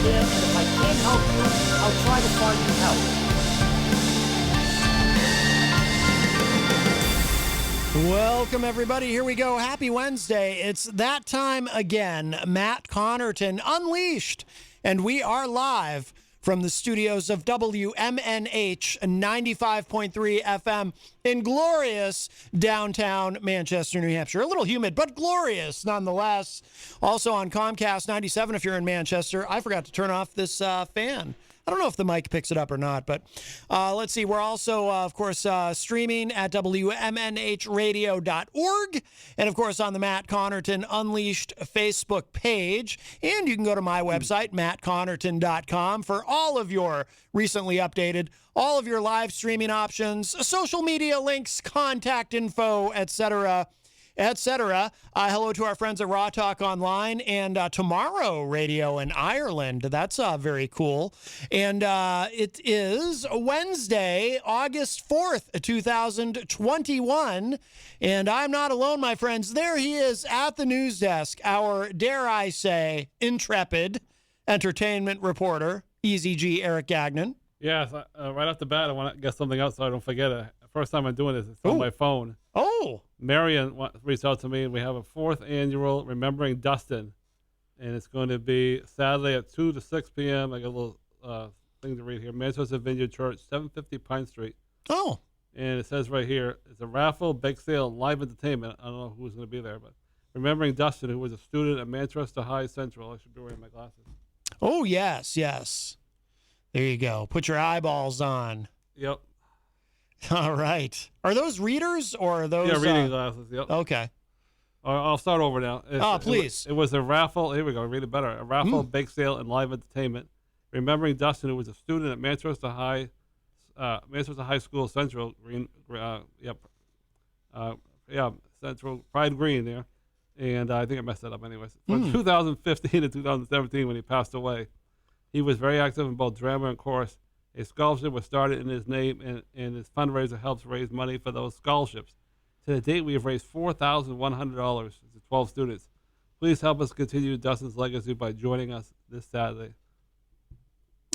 there, and if I can't help you, I'll try to find you help. Welcome, everybody. Here we go. Happy Wednesday. It's that time again. Matt Connarton Unleashed. And we are live from the studios of WMNH 95.3 FM in glorious downtown Manchester, New Hampshire. A little humid, but glorious nonetheless. Also on Comcast 97 if you're in Manchester. I forgot to turn off this fan. I don't know if the mic picks it up or not, but let's see. We're also, of course, streaming at WMNHradio.org and, of course, on the Matt Connarton Unleashed Facebook page. And you can go to my website, mattconnarton.com, for all of your recently updated, all of your live streaming options, social media links, contact info, etc., etc. Hello to our friends at Raw Talk Online and Tomorrow Radio in Ireland. That's very cool. And it is Wednesday, August 4th, 2021. And I'm not alone, my friends. There he is at the news desk, our, dare I say, intrepid entertainment reporter, Eazy-G, Eric Gagnon. Yes, right off the bat, I want to get something else so I don't forget it. First time I'm doing this, it's on my phone. Oh. Miriam reached out to me, and we have a 4th annual Remembering Dustin, and it's going to be Saturday at 2 to 6 p.m. I got a little thing to read here. Manchester Vineyard Church, 750 Pine Street. Oh. And it says right here, it's a raffle, bake sale, and live entertainment. I don't know who's going to be there, but Remembering Dustin, who was a student at Manchester High Central. I should be wearing my glasses. Oh, yes, yes. There you go. Put your eyeballs on. Yep. All right. Are those readers or are those? Yeah, reading glasses. Yep. Okay. I'll start over now. Please. It was a raffle. Here we go. Read it better. A raffle, bake sale, and live entertainment. Remembering Dustin, who was a student at Manchester High School Central Central Pride Green there, and I think I messed that up anyways. From 2015 to 2017, when he passed away, he was very active in both drama and chorus. A scholarship was started in his name, and his fundraiser helps raise money for those scholarships. To the date, we have raised $4,100 to 12 students. Please help us continue Dustin's legacy by joining us this Saturday.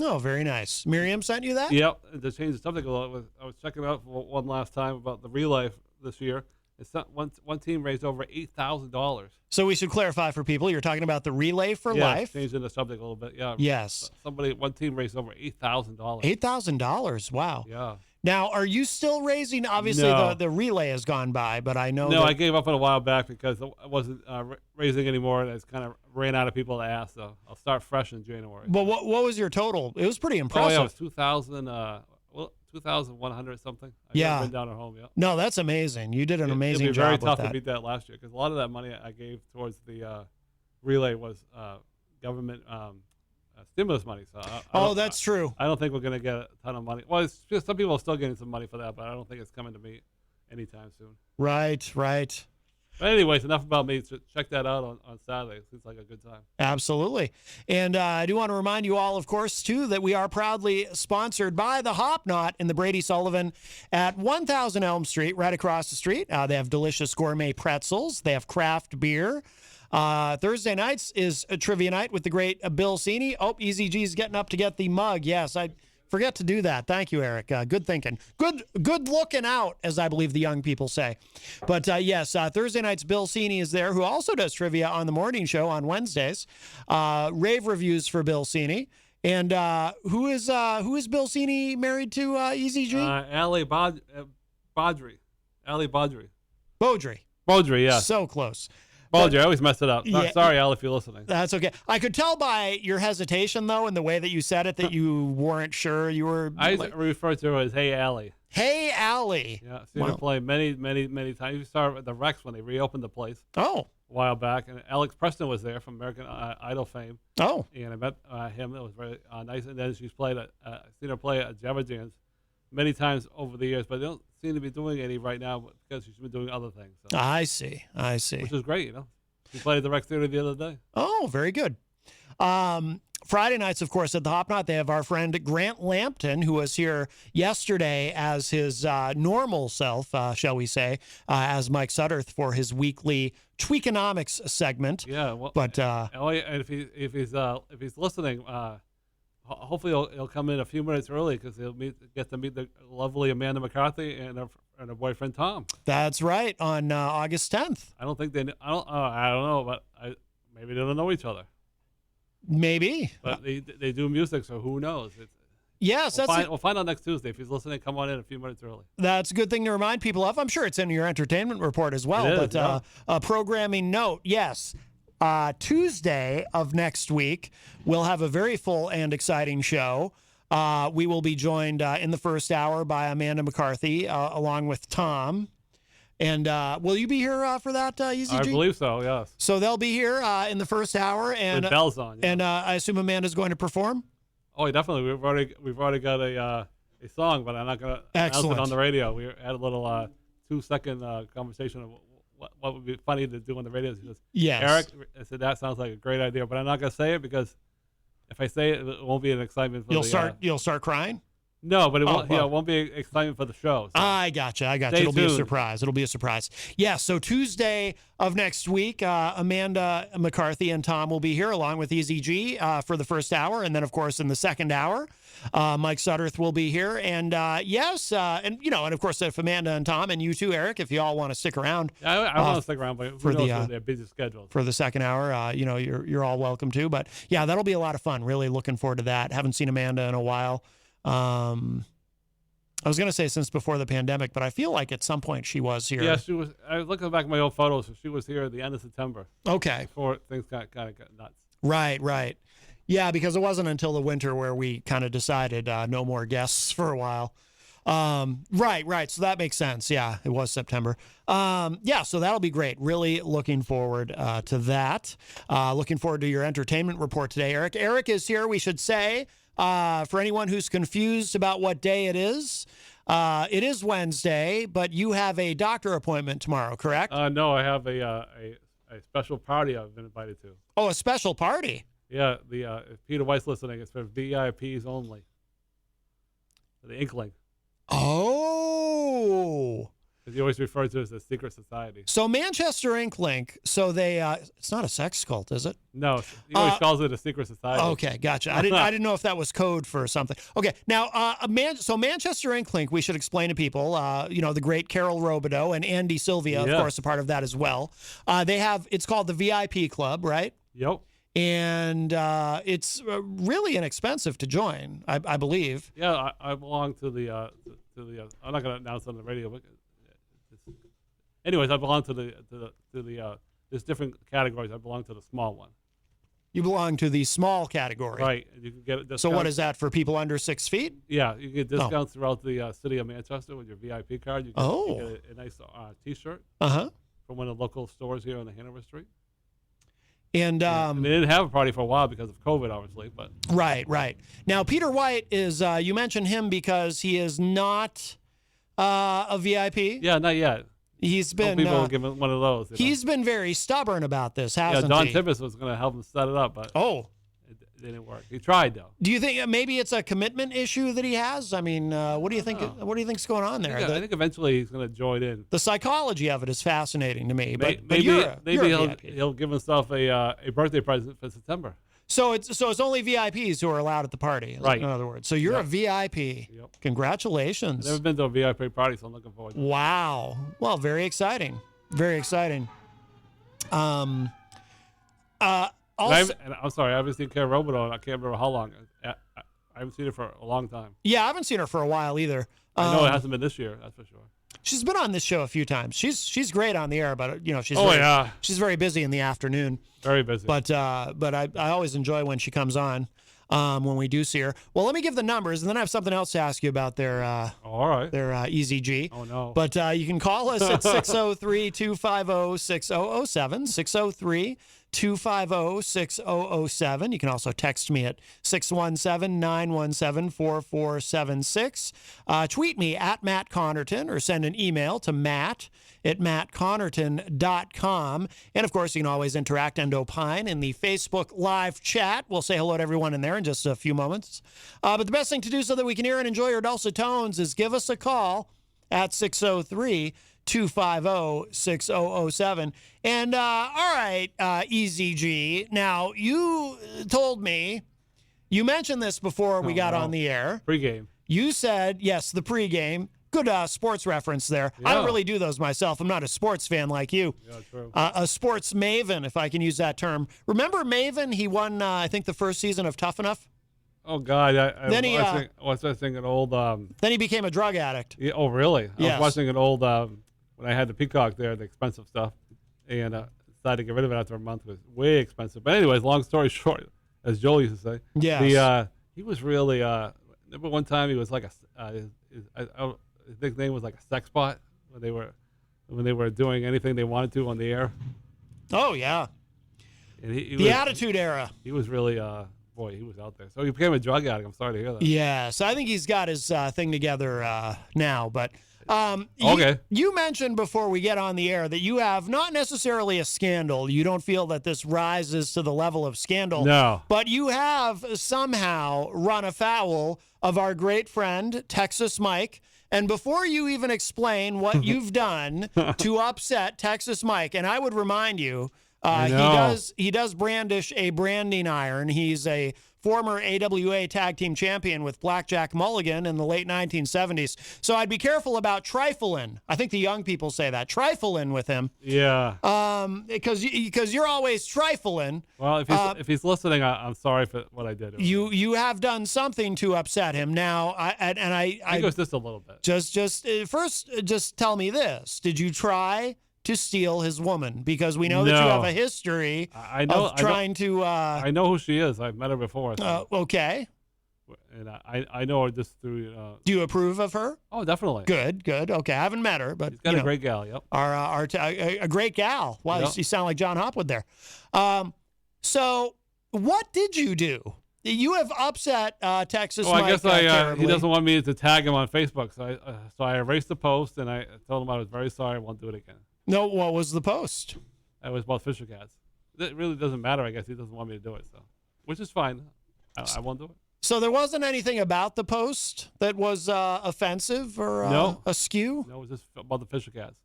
Oh, very nice. Miriam sent you that? Yep. And to change the subject a little, I was checking out for one last time about the relay this year. It's not, one team raised over $8,000. So we should clarify for people, you're talking about the Relay for Life. Changing the subject a little bit, yeah. Yes. One team raised over $8,000. $8,000, wow. Yeah. Now, are you still raising? Obviously, No. the relay has gone by, but I know No, I gave up on a while back because I wasn't raising anymore, and I just kind of ran out of people to ask, so I'll start fresh in January. But what was your total? It was pretty Oh, impressive. yeah, it was 2,100 something. I've been down at home, yeah. No, that's amazing. You did an amazing job with that. It'd be very tough to beat that last year because a lot of that money I gave towards the relay was government stimulus money. So that's true. I don't think we're going to get a ton of money. Well, it's just some people are still getting some money for that, but I don't think it's coming to me anytime soon. Right. But anyways, enough about me. So check that out on Saturday. It seems like a good time. Absolutely. And I do want to remind you all, of course, too, that we are proudly sponsored by the Hop Knot in the Brady Sullivan at 1000 Elm Street, right across the street. They have delicious gourmet pretzels. They have craft beer. Thursday nights is a trivia night with the great Bill Cini. Oh, Eazy-G's getting up to get the mug. Yes, I forget to do that. Thank you, Eric. Good thinking. Good looking out, as I believe the young people say. But yes, Thursday nights, Bill Cini is there, who also does trivia on the morning show on Wednesdays. Rave reviews for Bill Cini. And who is Bill Cini married to, Eazy-G? Ali Baudry. Ali Baudry. Baudry, yeah. So close. Baudry, I always mess it up. Yeah, sorry, Al, if you're listening. That's okay. I could tell by your hesitation, though, and the way that you said it, that you weren't sure you were. I refer to her as Hey Allie. Hey Allie. Yeah, I've seen her play many times. You saw her at the Rex when they reopened the place. Oh. A while back, and Alex Preston was there from American Idol fame. Oh. And I met him. It was very nice. And then she's played I've seen her play at Java Jams many times over the years, but they don't seem to be doing any right now because she's been doing other things. So. I see. Which is great, you know. She played at the Rex Theater the other day. Oh, very good. Friday nights, of course, at the Hop Knot, they have our friend Grant Lampton, who was here yesterday as his normal self, shall we say, as Mike Sutterth for his weekly Tweakonomics segment. Yeah, well, but if he's listening, hopefully he'll come in a few minutes early because he'll get to meet the lovely Amanda McCarthy and her boyfriend Tom. That's right, on August 10th. I don't think I don't know, but maybe they don't know each other. Maybe. But they do music, so who knows? Yes, we'll find out next Tuesday. If he's listening, come on in a few minutes early. That's a good thing to remind people of. I'm sure it's in your entertainment report as well. It is, but a programming note, yes. Tuesday of next week, we'll have a very full and exciting show. We will be joined in the first hour by Amanda McCarthy, along with Tom. And will you be here for that, Eazy-G? I believe so, yes. So they'll be here in the first hour. And with bells on. Yeah. And I assume Amanda's going to perform? Oh, definitely. We've already got a song, but I'm not going to announce it on the radio. We had a little 2-second conversation of what would be funny to do on the radio. He goes, yes. Eric, I said, that sounds like a great idea, but I'm not going to say it because if I say it, it won't be an excitement for You'll start crying? No, but it won't be excitement for the show. So. I gotcha. It'll be a surprise. Yeah, so Tuesday of next week, Amanda McCarthy and Tom will be here along with Eazy-G for the first hour. And then, of course, in the second hour, Mike Sutterth will be here. And, and of course, if Amanda and Tom and you too, Eric, if you all want to stick around. I want to stick around, but for their busy schedules. For the second hour, you're all welcome to. But, yeah, that'll be a lot of fun. Really looking forward to that. Haven't seen Amanda in a while. I was going to say since before the pandemic, but I feel like at some point she was here. Yeah, she was. I was looking back at my old photos. She was here at the end of September. Okay. Before things got nuts. Right. Yeah, because it wasn't until the winter where we kind of decided no more guests for a while. Right. So that makes sense. Yeah, it was September. So that'll be great. Really looking forward to that. Looking forward to your entertainment report today, Eric. Eric is here, we should say. For anyone who's confused about what day it is Wednesday, but you have a doctor appointment tomorrow, correct? No, I have a special party I've been invited to. Oh, a special party? Yeah, if Peter White's listening, it's for VIPs only. For the Inkling. Oh. He always refers to it as a secret society. So Manchester Inklink, so they, it's not a sex cult, is it? No, he always calls it a secret society. Okay, gotcha. I didn't know if that was code for something. Okay, now, so Manchester Inklink, we should explain to people, the great Carol Robideau and Andy Sylvia, of course, a part of that as well. It's called the VIP Club, right? Yep. And it's really inexpensive to join, I believe. Yeah, I belong to the I'm not going to announce it on the radio, but anyways, I belong to the there's different categories. I belong to the small one. You belong to the small category. Right. You can get a discount. So what is that for people under 6 feet? Yeah, you get discounts throughout the city of Manchester with your VIP card. You get a nice T-shirt from one of the local stores here on the Hanover Street. And they didn't have a party for a while because of COVID, obviously. But right. Now, Peter White is, you mentioned him because he is not a VIP. Yeah, not yet. He's been people give him one of those. He's been very stubborn about this, hasn't Don he? Tibbetts was going to help him set it up, but it didn't work. He tried though. Do you think maybe it's a commitment issue that he has? I mean, what do you think? What do you think's going on there? I think eventually he's going to join in. The psychology of it is fascinating to me. But maybe he'll give himself a birthday present for September. So it's only VIPs who are allowed at the party, right? In other words, so you're a VIP. Yep. Congratulations. I've never been to a VIP party, so I'm looking forward to it. Wow. Well, very exciting. Very exciting. Also, I'm sorry, I haven't seen Kara Robideau, and I can't remember how long. I haven't seen her for a long time. Yeah, I haven't seen her for a while either. I know it hasn't been this year, that's for sure. She's been on this show a few times. She's great on the air, but she's very busy in the afternoon. Very busy. But I always enjoy when she comes on. When we do see her. Well, let me give the numbers, and then I have something else to ask you about their all right. Their Eazy-G. Oh, no. But you can call us at 603-250-6007, 250-6007. You can also text me at 617-917-4476. Tweet me at Matt Connarton or send an email to matt@mattconnerton.com. And, of course, you can always interact and opine in the Facebook live chat. We'll say hello to everyone in there in just a few moments. But the best thing to do so that we can hear and enjoy your dulcet tones is give us a call at 603-250-6007. And, all right, Eazy-G. Now, you told me, you mentioned this before we got on the air. Pre-game. You said, yes, the pregame. Good sports reference there. I don't really do those myself. I'm not a sports fan like you. Yeah, true. A sports maven, if I can use that term. Remember Maven? He won, I think, the first season of Tough Enough. Oh, God. Then he, I was watching an old... then he became a drug addict. Yeah, oh, really? Yes. I was watching an old... when I had the Peacock there, the expensive stuff, and decided to get rid of it after a month. It was way expensive. But anyways, long story short, as Joel used to say, he was really... remember one time he was like his nickname was like a sex bot when they were doing anything they wanted to on the air. Oh, yeah. And he the Attitude Era. He was really... boy, he was out there. So he became a drug addict. I'm sorry to hear that. Yes, I think he's got his thing together now. But okay. You mentioned before we get on the air that you have not necessarily a scandal. You don't feel that this rises to the level of scandal. No. But you have somehow run afoul of our great friend, Texas Mike. And before you even explain what you've done to upset Texas Mike, and I would remind you, he does brandish a branding iron. He's a former AWA tag team champion with Blackjack Mulligan in the late 1970s. So I'd be careful about trifling. I think the young people say that. Trifling with him. Yeah. Because you're always trifling. Well, if he's listening, I'm sorry for what I did. You have done something to upset him. Now, I think it was just a little bit. Just tell me this. Did you try to steal his woman? Because we know that you have a history of trying to... I know who she is. I've met her before. So. Okay. And I know her just through... Do you approve of her? Oh, definitely. Good. Okay, I haven't met her, but... She's got a great gal, yep. A great gal. Wow, you sound like John Hopwood there. So, what did you do? You have upset Texas Mike. I guess he doesn't want me to tag him on Facebook, so I erased the post, and I told him I was very sorry, I won't do it again. No, what was the post? It was about Fisher Cats. It really doesn't matter. I guess he doesn't want me to do it, so which is fine. I won't do it. So there wasn't anything about the post that was offensive or askew? No, it was just about the Fisher Cats.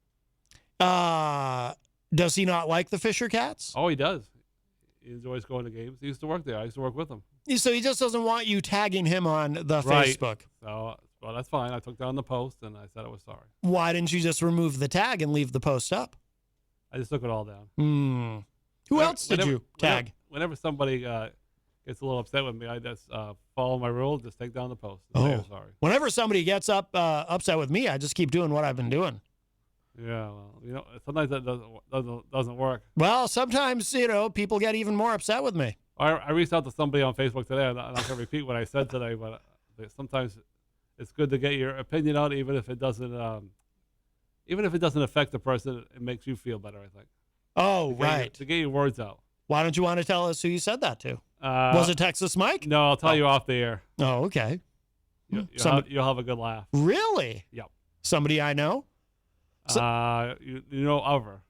Does he not like the Fisher Cats? Oh, he does. He enjoys going to games. He used to work there. I used to work with him. So he just doesn't want you tagging him on the Facebook. So, well, that's fine. I took down the post, and I said I was sorry. Why didn't you just remove the tag and leave the post up? I just took it all down. Who else did you tag? Whenever somebody gets a little upset with me, I just follow my rule, just take down the post. And say I'm sorry. Whenever somebody gets upset with me, I just keep doing what I've been doing. Yeah, well, sometimes that doesn't work. Well, sometimes, people get even more upset with me. I reached out to somebody on Facebook today. I'm not going to repeat what I said today, but sometimes it's good to get your opinion out, even if it doesn't affect the person. It makes you feel better, I think. Oh, right. To get your words out. Why don't you want to tell us who you said that to? Was it Texas Mike? No, I'll tell you off the air. Oh, okay. You'll have a good laugh. Really? Yep. Somebody I know? You know of her.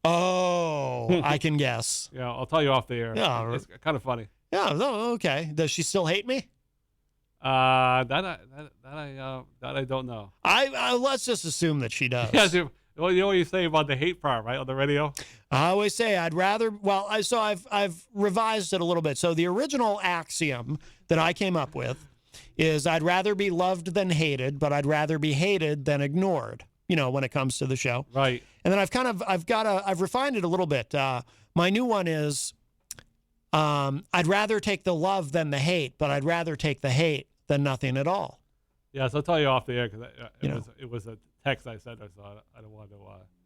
Oh, I can guess. Yeah, I'll tell you off the air. Yeah, it's kind of funny. Yeah. Okay. Does she still hate me? That I don't know. I let's just assume that she does. Yeah. Well, you know what you say about the hate part, right, on the radio? I always say I'd rather. Well, I've revised it a little bit. So the original axiom that I came up with is I'd rather be loved than hated, but I'd rather be hated than ignored. When it comes to the show. Right. And then I've refined it a little bit. My new one is, I'd rather take the love than the hate, but I'd rather take the hate than nothing at all. Yeah, so I'll tell you off the air because it was a text I sent her, so I don't want to.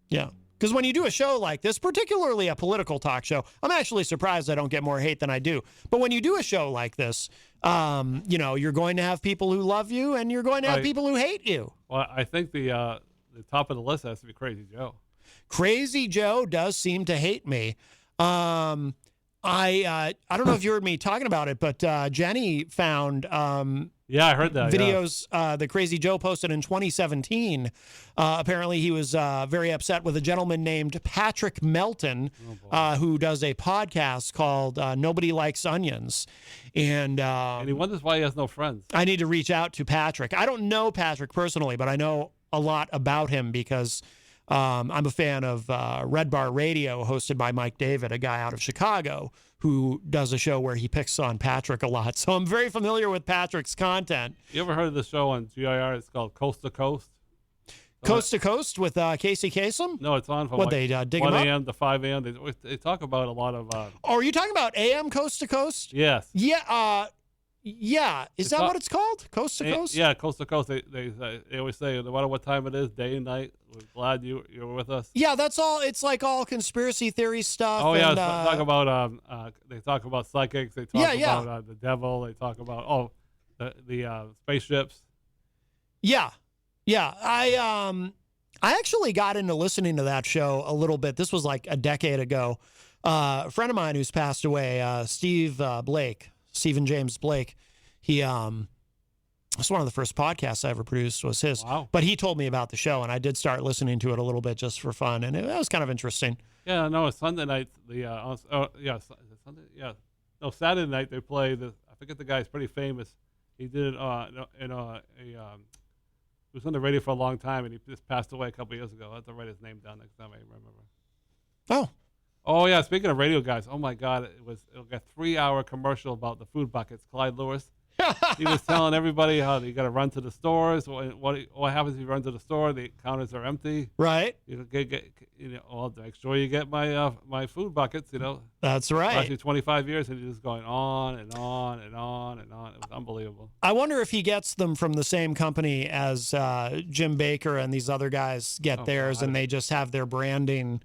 Yeah. Because when you do a show like this, particularly a political talk show, I'm actually surprised I don't get more hate than I do. But when you do a show like this, you're going to have people who love you and you're going to have people who hate you. Well, I think the top of the list has to be Crazy Joe. Crazy Joe does seem to hate me. I don't know if you heard me talking about it, but Jenny found Yeah, I heard that. videos that Crazy Joe posted in 2017. Apparently, he was very upset with a gentleman named Patrick Melton, who does a podcast called Nobody Likes Onions. And he wonders why he has no friends. I need to reach out to Patrick. I don't know Patrick personally, but I know a lot about him because I'm a fan of Red Bar Radio, hosted by Mike David, a guy out of Chicago who does a show where he picks on Patrick a lot. So I'm very familiar with Patrick's content. You ever heard of the show on GIR? It's called Coast to Coast. Coast to Coast with Casey Kasem? No, it's on from What, like they dig 1 him up? a.m. to 5 a.m. They talk about a lot of... Oh, are you talking about AM Coast to Coast? yes. Yeah. Yeah. Is that what it's called? Coast to Coast? Yeah, Coast to Coast. They always say, no matter what time it is, day and night, we're glad you're with us. Yeah, that's all. It's like all conspiracy theory stuff. Oh, yeah. And, They talk about psychics. They talk about the devil. They talk about, the spaceships. Yeah. Yeah. I actually got into listening to that show a little bit. This was like a decade ago. A friend of mine who's passed away, Stephen James Blake, it's one of the first podcasts I ever produced was his. Wow. But he told me about the show, and I did start listening to it a little bit just for fun, and it was kind of interesting. Yeah, no, it's Sunday night. Sunday. Yeah, no, Saturday night they play the. I forget the guy's pretty famous. He did he was on the radio for a long time, and he just passed away a couple years ago. I have to write his name down next time I remember. Oh yeah, speaking of radio guys, oh my God, it was a 3-hour commercial about the food buckets. Clyde Lewis. He was telling everybody how you got to run to the stores. What happens if you run to the store? The counters are empty. Right. You make sure you get my food buckets. That's right. Actually, 25 years, and he's just going on and on and on and on. It was unbelievable. I wonder if he gets them from the same company as Jim Baker and these other guys get theirs, God. and they just have their branding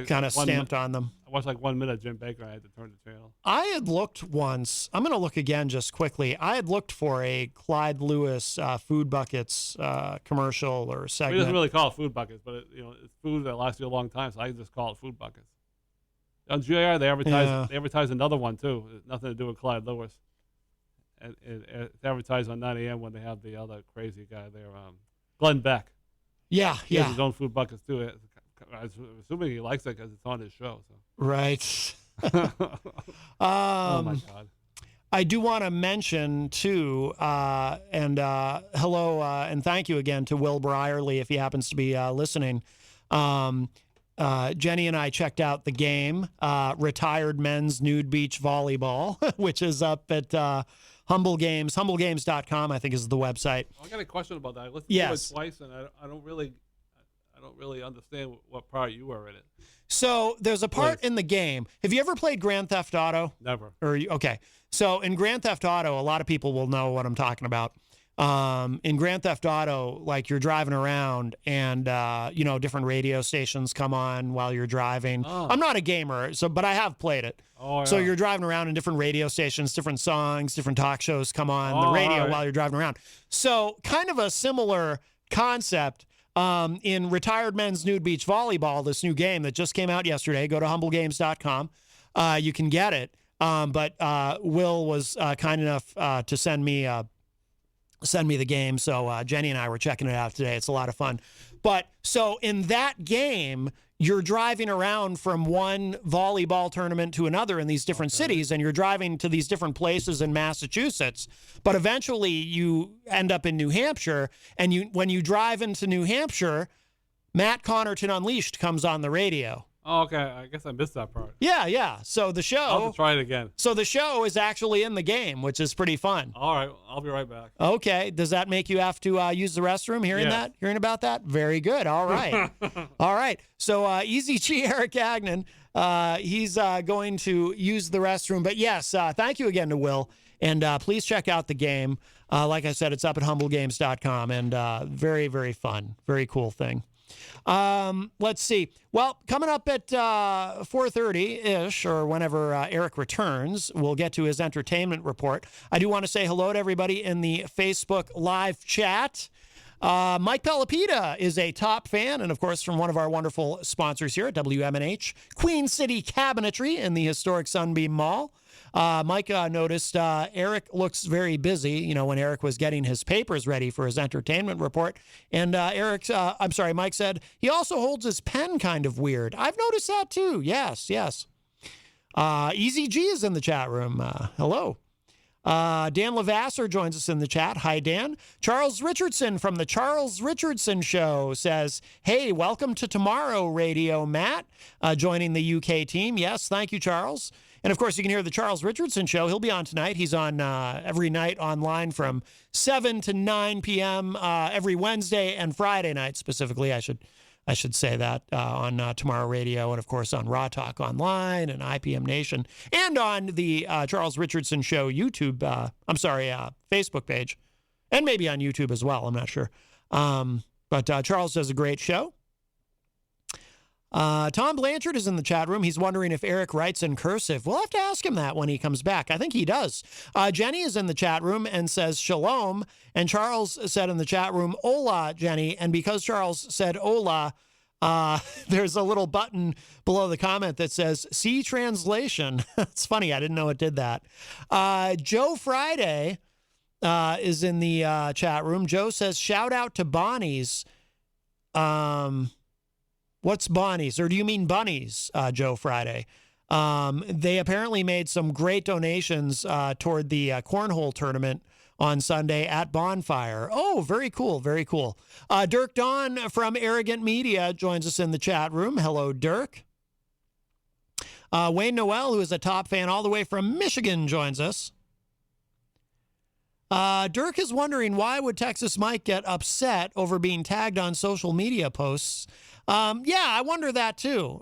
kind of stamped on them. I watched like 1 minute Jim Baker. I had to turn the channel. I had looked once. I'm going to look again just quickly. I had looked for a Clyde Lewis food buckets commercial or He segment. doesn't really call it food buckets, but it's food that lasts you a long time, so I just call it food buckets. On GIR, they advertise another one too. It's nothing to do with Clyde Lewis. And it's advertised on 9 a.m. when they have the other crazy guy there, Glenn Beck. Yeah, He has his own food buckets too. I'm assuming he likes it because it's on his show. So. Right. Oh my God. I do want to mention too, hello and thank you again to Will Brierly if he happens to be listening. Jenny and I checked out the game, Retired Men's Nude Beach Volleyball, which is up at Humble Games. HumbleGames.com, I think, is the website. I got a question about that. I listened to it twice, and I don't really understand what part you were in it. So there's a part in the game. Have you ever played Grand Theft Auto? Never. Okay. So in Grand Theft Auto, a lot of people will know what I'm talking about. In Grand Theft Auto, like you're driving around and, different radio stations come on while you're driving. Oh. I'm not a gamer, but I have played it. Oh, yeah. So you're driving around in different radio stations, different songs, different talk shows come on the radio while you're driving around. So kind of a similar concept. In Retired Men's Nude Beach Volleyball, this new game that just came out yesterday, go to humblegames.com. You can get it. But Will was kind enough to send me the game. So Jenny and I were checking it out today. It's a lot of fun. But so in that game, you're driving around from one volleyball tournament to another in these different cities, and you're driving to these different places in Massachusetts. But eventually you end up in New Hampshire, and when you drive into New Hampshire, Matt Connarton Unleashed comes on the radio. Oh, okay. I guess I missed that part. Yeah. So the show... I'll have to try it again. So the show is actually in the game, which is pretty fun. All right. I'll be right back. Okay. Does that make you have to use the restroom? Hearing about that? Very good. All right. All right. So Eazy-G Eric Agnon, he's going to use the restroom. But yes, thank you again to Will. And please check out the game. Like I said, it's up at humblegames.com. And very, very fun. Very cool thing. Let's see. Well, coming up at 4:30-ish or whenever Eric returns, we'll get to his entertainment report. I do want to say hello to everybody in the Facebook live chat. Mike Pelopita is a top fan, and of course from one of our wonderful sponsors here at WMNH, Queen City Cabinetry in the historic Sunbeam Mall. Mike noticed Eric looks very busy, when Eric was getting his papers ready for his entertainment report. And Mike said, he also holds his pen kind of weird. I've noticed that too. Yes. Eazy-G is in the chat room. Hello. Dan Lavasser joins us in the chat. Hi, Dan. Charles Richardson from the Charles Richardson Show says, hey, welcome to Tomorrow Radio, Matt, joining the UK team. Yes, thank you, Charles. And, of course, you can hear the Charles Richardson Show. He'll be on tonight. He's on every night online from 7 to 9 p.m. Every Wednesday and Friday night specifically. I should say that on Tomorrow Radio and, of course, on Raw Talk Online and IPM Nation and on the Charles Richardson Show YouTube, Facebook page, and maybe on YouTube as well. I'm not sure. But Charles does a great show. Tom Blanchard is in the chat room. He's wondering if Eric writes in cursive. We'll have to ask him that when he comes back. I think he does. Jenny is in the chat room and says shalom. And Charles said in the chat room, hola, Jenny. And because Charles said hola, there's a little button below the comment that says see translation. It's funny. I didn't know it did that. Joe Friday is in the chat room. Joe says, shout out to Bonnie's. What's Bonnie's? Or do you mean Bunnies, Joe Friday? They apparently made some great donations toward the cornhole tournament on Sunday at Bonfire. Oh, very cool, very cool. Dirk Don from Arrogant Media joins us in the chat room. Hello, Dirk. Wayne Noel, who is a top fan all the way from Michigan, joins us. Dirk is wondering, why would Texas Mike get upset over being tagged on social media posts? Yeah, I wonder that too.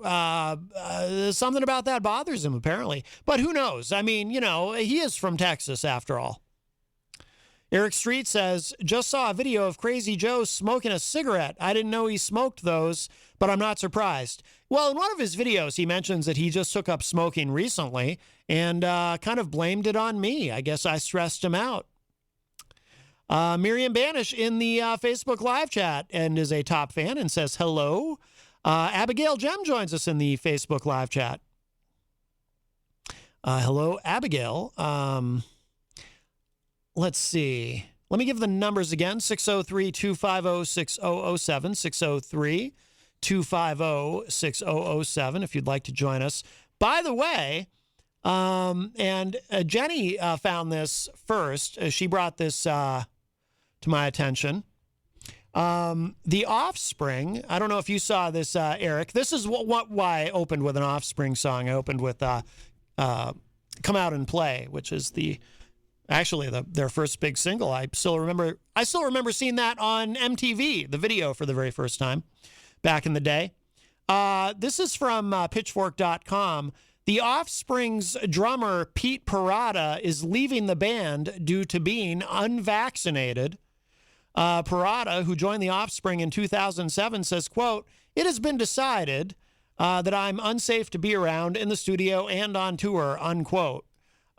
Something about that bothers him, apparently. But who knows? I mean, he is from Texas after all. Eric Street says, just saw a video of Crazy Joe smoking a cigarette. I didn't know he smoked those, but I'm not surprised. Well, in one of his videos, he mentions that he just took up smoking recently and kind of blamed it on me. I guess I stressed him out. Miriam Banish in the Facebook live chat and is a top fan and says hello. Abigail Jem joins us in the Facebook live chat. Hello, Abigail. Let's see. Let me give the numbers again. 603-250-6007. 603-250-6007 if you'd like to join us. By the way, and Jenny found this first. She brought this to my attention. The Offspring, I don't know if you saw this, Eric. This is why I opened with an Offspring song. I opened with Come Out and Play, which is their first big single. I still remember seeing that on MTV, the video, for the very first time back in the day. This is from pitchfork.com. The Offspring's drummer, Pete Parada, is leaving the band due to being unvaccinated. Parada, who joined the Offspring in 2007, says, quote, it has been decided that I'm unsafe to be around in the studio and on tour, unquote.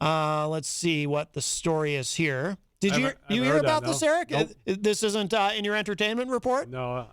Let's see what the story is here. Did you hear about this, Eric? Nope. This isn't in your entertainment report? No,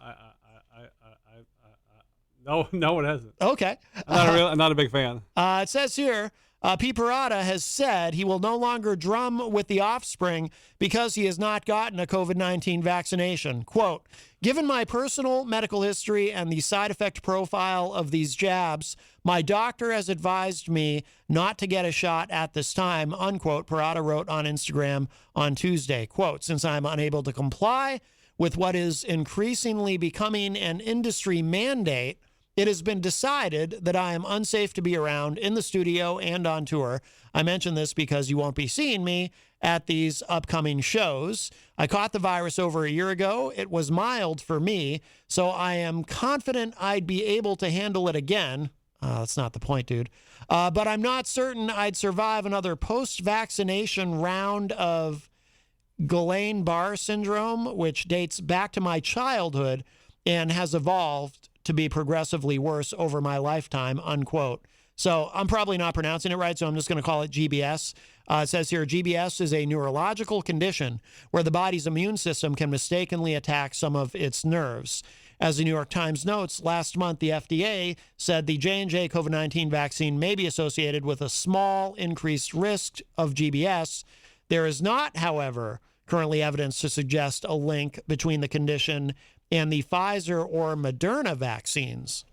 no, it hasn't. Okay. I'm not a big fan. It says here, Pete Parada has said he will no longer drum with the Offspring because he has not gotten a COVID-19 vaccination. Quote, given my personal medical history and the side effect profile of these jabs, my doctor has advised me not to get a shot at this time, unquote, Parada wrote on Instagram on Tuesday. Quote, since I'm unable to comply with what is increasingly becoming an industry mandate, it has been decided that I am unsafe to be around in the studio and on tour. I mention this because you won't be seeing me at these upcoming shows. I caught the virus over a year ago. It was mild for me, so I am confident I'd be able to handle it again. That's not the point, dude. But I'm not certain I'd survive another post-vaccination round of Guillain-Barré syndrome, which dates back to my childhood and has evolved to be progressively worse over my lifetime, unquote. So I'm probably not pronouncing it right, so I'm just going to call it GBS. It says here, GBS is a neurological condition where the body's immune system can mistakenly attack some of its nerves. As the New York Times notes, last month the FDA said the J&J COVID-19 vaccine may be associated with a small increased risk of GBS. There is not, however, currently evidence to suggest a link between the condition and the Pfizer or Moderna vaccines.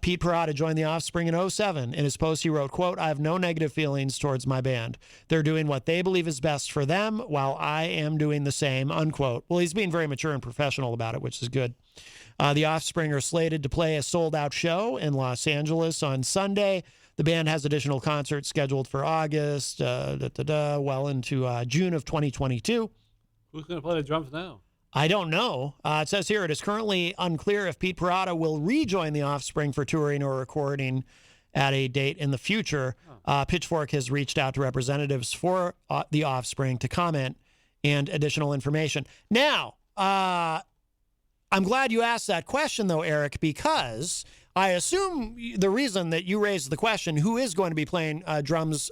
Pete Parada joined The Offspring in 2007. In his post, he wrote, quote, "I have no negative feelings towards my band. They're doing what they believe is best for them while I am doing the same," unquote. Well, he's being very mature and professional about it, which is good. The Offspring are slated to play a sold-out show in Los Angeles on Sunday. The band has additional concerts scheduled for August, well into June of 2022. Who's going to play the drums now? I don't know. It says here, it is currently unclear if Pete Parada will rejoin The Offspring for touring or recording at a date in the future. Pitchfork has reached out to representatives for The Offspring to comment and additional information. Now, I'm glad you asked that question, though, Eric, because I assume the reason that you raised the question, who is going to be playing drums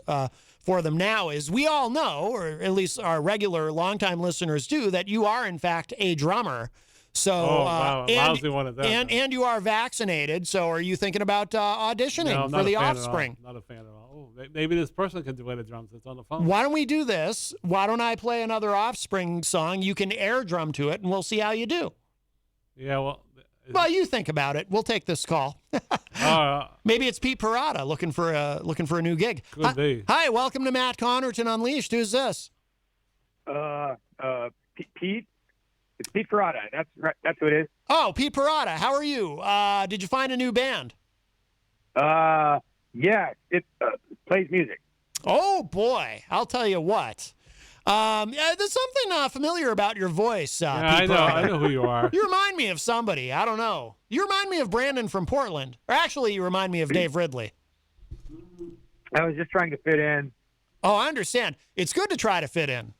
for them now, is we all know, or at least our regular longtime listeners do, that you are, in fact, a drummer. So, wow. Lousy one at that, and you are vaccinated. So are you thinking about auditioning for The Offspring? Not a fan at all. Oh, maybe this person can play the drums. It's on the phone. Why don't we do this? Why don't I play another Offspring song? You can air drum to it, and we'll see how you do. Yeah, well... Well, you think about it. We'll take this call. Maybe it's Pete Parada looking for a new gig. Could be. Hi, welcome to Matt Connarton Unleashed. Who's this? Pete. It's Pete Parada. That's right. That's who it is. Oh, Pete Parada. How are you? Did you find a new band? Yeah. It plays music. Oh boy, I'll tell you what. There's something familiar about your voice, Pete Parada. I know who you are. You remind me of somebody. I don't know. You remind me of Brandon from Portland. Or actually, you remind me of Dave Ridley. I was just trying to fit in. Oh, I understand. It's good to try to fit in.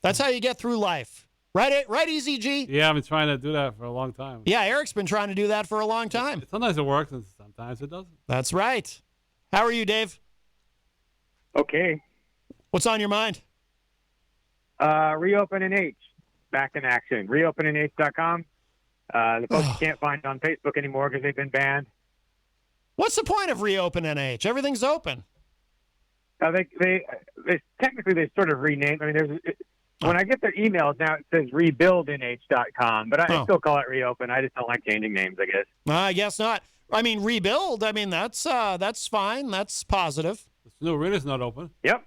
That's how you get through life. Right, Eazy-G? Yeah, I've been trying to do that for a long time. Yeah, Eric's been trying to do that for a long time. Sometimes it works, and sometimes it doesn't. That's right. How are you, Dave? Okay. What's on your mind? Reopen NH, back in action. ReopenNH.com. The folks you can't find on Facebook anymore because they've been banned. What's the point of Reopen NH? Everything's open. They technically they sort of renamed. I mean, when I get their emails now, it says rebuildnh.com, but I still call it Reopen. I just don't like changing names, I guess. I guess not. I mean, rebuild. I mean, that's fine. That's positive. The new arena's not open. Yep.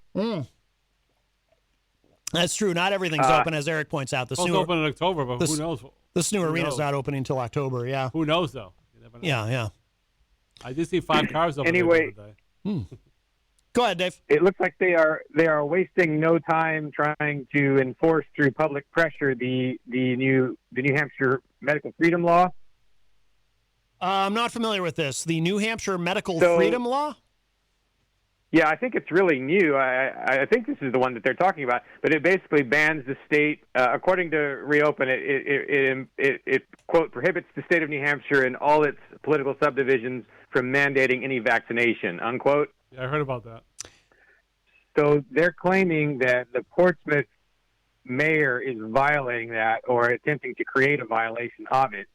That's true. Not everything's open, as Eric points out. It's open in October, but who knows? The new arena's not opening until October. Yeah. Who knows though? You never know. Yeah. I did see 5 cars open anyway. the other day. Go ahead, Dave. It looks like they are wasting no time trying to enforce through public pressure the New Hampshire medical freedom law. I'm not familiar with this. The New Hampshire medical freedom law? Yeah, I think it's really new. I think this is the one that they're talking about, but it basically bans the state. According to Reopen, it quote prohibits the state of New Hampshire and all its political subdivisions from mandating any vaccination, unquote. Yeah, I heard about that. So they're claiming that the Portsmouth mayor is violating that or attempting to create a violation of it.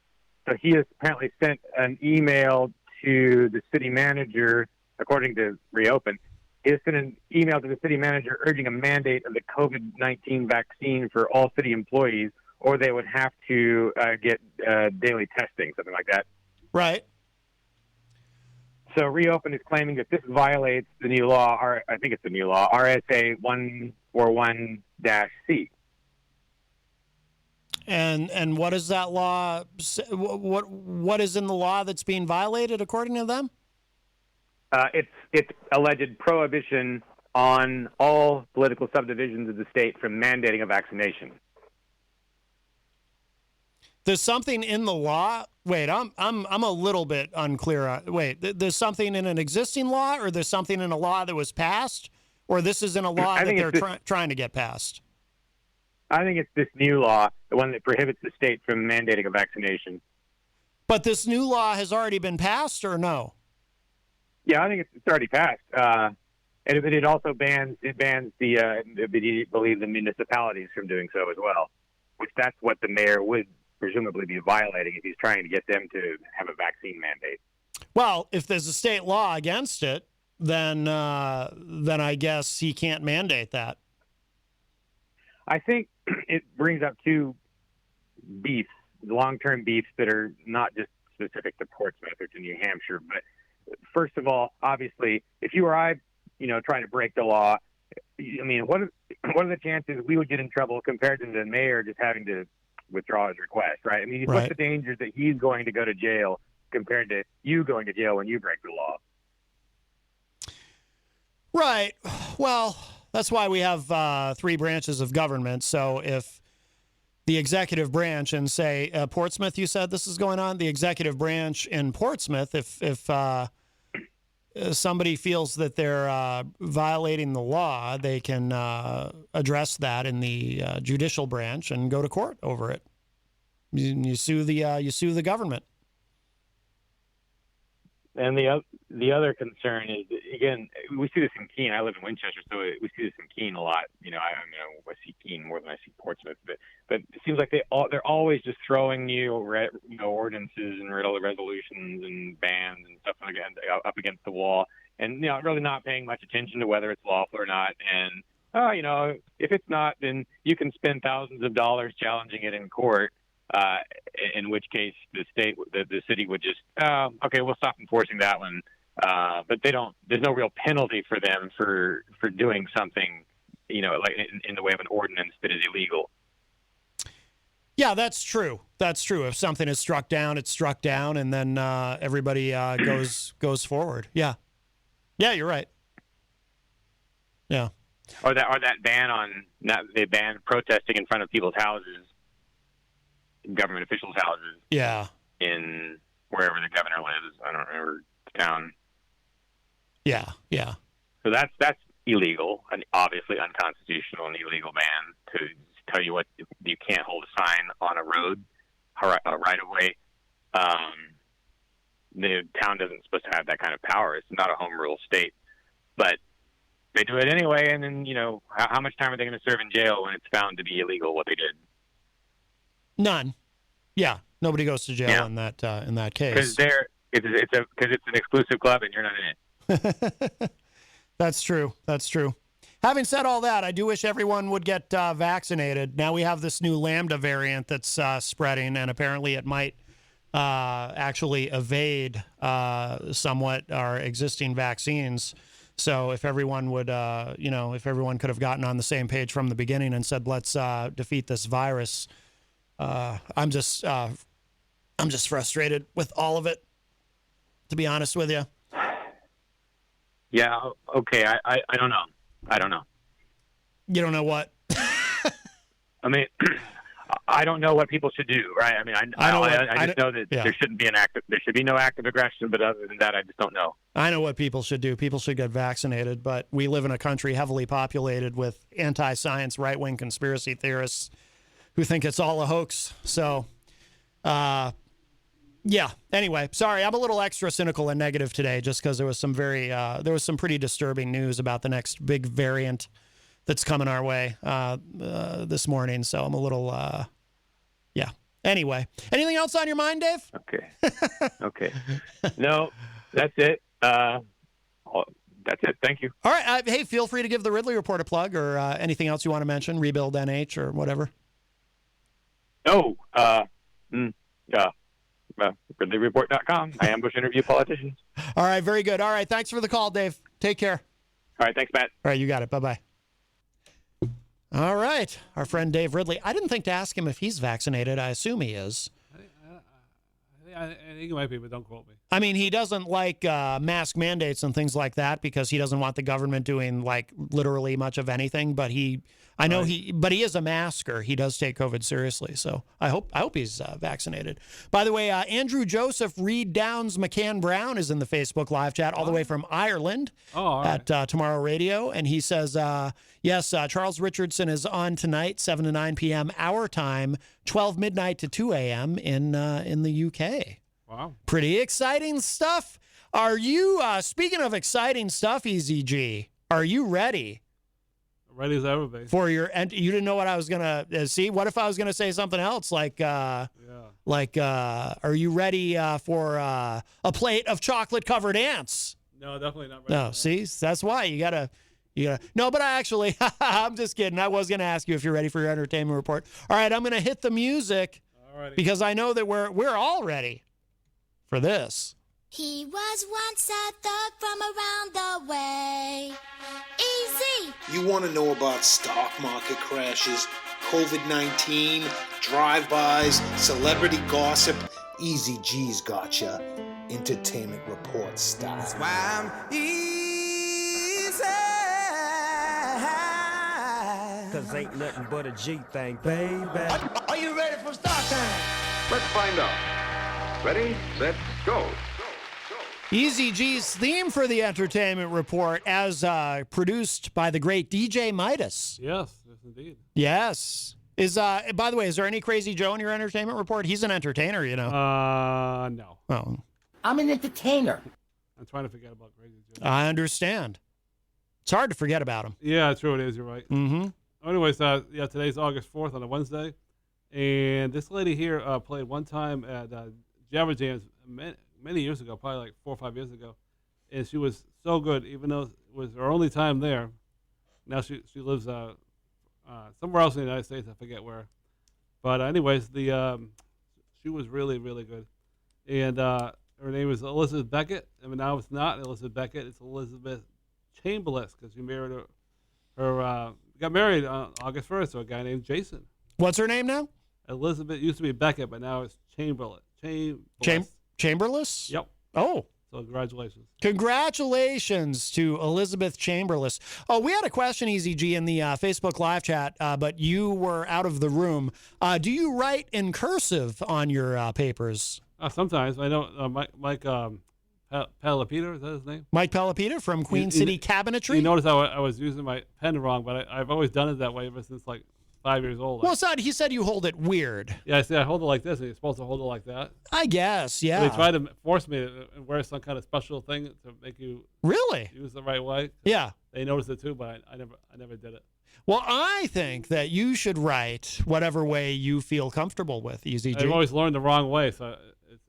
So he has apparently sent an email to the city manager, according to Reopen. He has sent an email to the city manager urging a mandate of the COVID-19 vaccine for all city employees, or they would have to get daily testing, something like that. Right. So Reopen is claiming that this violates the new law, or I think it's the new law, RSA 141-C. And what is that law? What is in the law that's being violated according to them? It's alleged prohibition on all political subdivisions of the state from mandating a vaccination. There's something in the law. Wait, I'm a little bit unclear. Wait, there's something in an existing law, or there's something in a law that was passed, or this is in a law that they're trying to get passed? I think it's this new law, the one that prohibits the state from mandating a vaccination. But this new law has already been passed, or no? Yeah, I think it's already passed. And it also bans the I believe the municipalities from doing so as well, which that's what the mayor would presumably be violating if he's trying to get them to have a vaccine mandate. Well, if there's a state law against it, then I guess he can't mandate that. I think it brings up two beefs, long-term beefs that are not just specific to Portsmouth or to New Hampshire. But first of all, obviously, if you or I, trying to break the law, I mean, what are the chances we would get in trouble compared to the mayor just having to withdraw his request, right? I mean, what's the danger that he's going to go to jail compared to you going to jail when you break the law? Right. Well, that's why we have three branches of government. So if the executive branch and say Portsmouth, you said this is going on, the executive branch in Portsmouth, if somebody feels that they're violating the law, they can address that in the judicial branch and go to court over it. You sue the government. And the other concern is, again, we see this in Keene. I live in Winchester, so we see this in Keene a lot. I see Keene more than I see Portsmouth. But it seems like they're always just throwing new ordinances and resolutions and bans and stuff up against the wall, and really not paying much attention to whether it's lawful or not. And if it's not, then you can spend thousands of dollars challenging it in court. In which case the city would just, okay, we'll stop enforcing that one. But there's no real penalty for them for doing something, like in the way of an ordinance that is illegal. Yeah, that's true. That's true. If something is struck down, it's struck down, and then everybody goes forward. Yeah. Yeah, you're right. Yeah. Or that ban they banned protesting in front of people's houses. Government officials' houses. Yeah. In wherever the governor lives. I don't remember the town. Yeah, yeah. So that's illegal and obviously unconstitutional and illegal ban to tell you what you can't hold a sign on a road right away. The town isn't supposed to have that kind of power. It's not a home rule state, but they do it anyway. And then how much time are they going to serve in jail when it's found to be illegal what they did? None. Yeah, nobody goes to jail in that case. Because it's an exclusive club and you're not in it. That's true. That's true. Having said all that, I do wish everyone would get vaccinated. Now we have this new Lambda variant that's spreading, and apparently it might actually evade somewhat our existing vaccines. So if everyone would, if everyone could have gotten on the same page from the beginning and said, let's defeat this virus. I'm just frustrated with all of it, to be honest with you. Yeah. Okay. I don't know. I don't know. You don't know what? I mean, I don't know what people should do, right? I mean, I just know that there shouldn't be there should be no act of aggression, but other than that, I just don't know. I know what people should do. People should get vaccinated, but we live in a country heavily populated with anti-science, right-wing conspiracy theorists who think it's all a hoax. So, yeah. Anyway, sorry, I'm a little extra cynical and negative today just because there was some pretty disturbing news about the next big variant that's coming our way this morning. So I'm a little, yeah. Anyway, anything else on your mind, Dave? Okay. No, that's it. That's it. Thank you. All right. Hey, feel free to give the Ridley Report a plug or anything else you want to mention, Rebuild NH or whatever. RidleyReport.com. I ambush interview politicians. All right, very good. All right, thanks for the call, Dave. Take care. All right, thanks, Matt. All right, you got it. Bye-bye. All right, our friend Dave Ridley. I didn't think to ask him if he's vaccinated. I assume he is. I think he might be, but don't quote me. I mean, he doesn't like mask mandates and things like that because he doesn't want the government doing like literally much of anything. But he is a masker. He does take COVID seriously. So I hope he's vaccinated. By the way, Andrew Joseph Reed Downs McCann Brown is in the Facebook live chat all the way from Ireland at Tomorrow Radio, and he says, yes, Charles Richardson is on tonight, 7 to 9 p.m. our time, 12 midnight to 2 a.m. in the UK. Wow. Pretty exciting stuff. Are you, speaking of exciting stuff, Eazy-G, Are you ready Ready as ever, baby. for your? And you didn't know what I was gonna see. What if I was gonna say something else like? Are you ready for a plate of chocolate-covered ants? No, definitely not ready. No, see, that's why you gotta. No, but I actually, I'm just kidding. I was gonna ask you if you're ready for your entertainment report. All right, I'm gonna hit the music because I know that we're all ready for this. He was once a thug from around the way. Easy. You want to know about stock market crashes, COVID-19, drive-bys, celebrity gossip? Eazy-G's gotcha. Entertainment report style. That's why I'm easy. 'Cause ain't nothing but a G thing, baby. Are you ready for start time? Let's find out. Ready, set, go. Eazy-G's theme for the entertainment report, as produced by the great DJ Midas. Yes, indeed. Yes. By the way, is there any Crazy Joe in your entertainment report? He's an entertainer, you know. No. Oh, I'm an entertainer. I'm trying to forget about Crazy Joe. I understand. It's hard to forget about him. Yeah, true it is. You're right. Mm-hmm. Anyways, today's August 4th on a Wednesday, and this lady here played one time at Jabba Jams many years ago, probably like 4 or 5 years ago, and she was so good, even though it was her only time there. Now she lives somewhere else in the United States, I forget where. But anyways, she was really, really good. And her name is Elizabeth Beckett. I mean, now it's not Elizabeth Beckett, it's Elizabeth Chamberlain, because she married got married on August 1st to a guy named Jason. What's her name now? Elizabeth used to be Beckett, but now it's Chamberlain. Chamberlain? Yep. Oh. So congratulations. Congratulations to Elizabeth Chamberlain. Oh, we had a question, Eazy-G, in the Facebook live chat, but you were out of the room. Do you write in cursive on your papers? Sometimes. I know Mike Palapita, is that his name? Mike Palapita from Queen City Cabinetry? You notice how I was using my pen wrong, but I've always done it that way ever since like 5 years old. Well, he said you hold it weird. Yeah, I hold it like this, and you're supposed to hold it like that. I guess, yeah. They tried to force me to wear some kind of special thing to make you really use the right way. Yeah. They noticed it too, but I never did it. Well, I think that you should write whatever way you feel comfortable with, Eazy-G. I've always learned the wrong way, so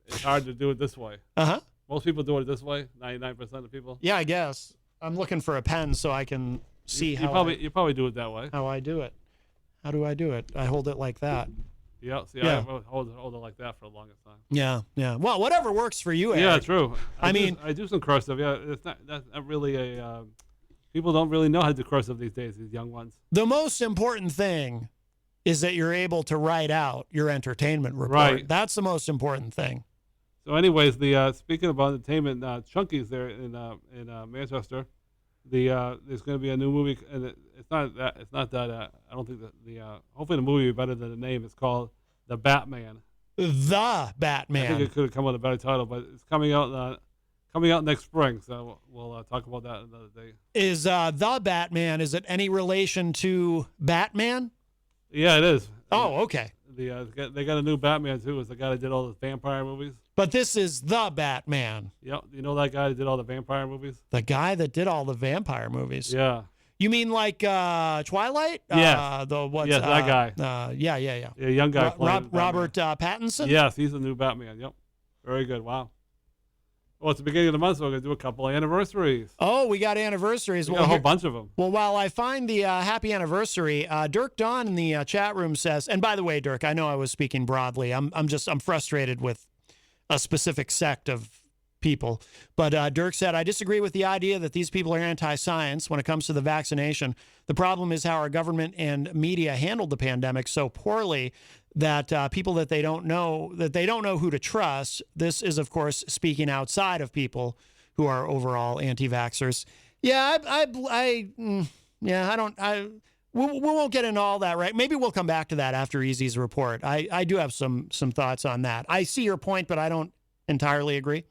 it's hard to do it this way. Uh-huh. Most people do it this way, 99% of people. Yeah, I guess. I'm looking for a pen so I can see you probably do it that way. How I do it. How do I do it? I hold it like that. Yeah, see, Yeah. I hold it like that for the longest time. Yeah, yeah. Well, whatever works for you, Eric. Yeah, true. I mean, I do some cursive. Yeah, that's not really a. People don't really know how to do cursive these days. These young ones. The most important thing is that you're able to write out your entertainment report. Right. That's the most important thing. So, anyways, speaking of entertainment, Chunky's there in Manchester. There's going to be a new movie, and it's not that. I don't think that hopefully the movie will be better than the name. It's called The Batman. The Batman. I think it could have come with a better title, but it's coming out next spring. So we'll talk about that another day. Is The Batman? Is it any relation to Batman? Yeah, it is. Oh, okay. They got a new Batman too. It's the guy that did all the vampire movies. But this is The Batman. Yep. You know that guy that did all the vampire movies? The guy that did all the vampire movies. Yeah. You mean like Twilight? Yes. That guy. Yeah. Yeah, young guy. Robert Pattinson? Yes, he's the new Batman. Yep. Very good. Wow. Well, it's the beginning of the month, so we're going to do a couple of anniversaries. Oh, we got anniversaries. We got a whole bunch of them. Well, while I find the happy anniversary, Dirk Don in the chat room says, and by the way, Dirk, I know I was speaking broadly. I'm frustrated with a specific sect of people. But Dirk said, I disagree with the idea that these people are anti-science when it comes to the vaccination. The problem is how our government and media handled the pandemic so poorly that people that they don't know who to trust. This is, of course, speaking outside of people who are overall anti-vaxxers. Yeah, we won't get into all that, right? Maybe we'll come back to that after Easy's report. I do have some thoughts on that. I see your point, but I don't entirely agree.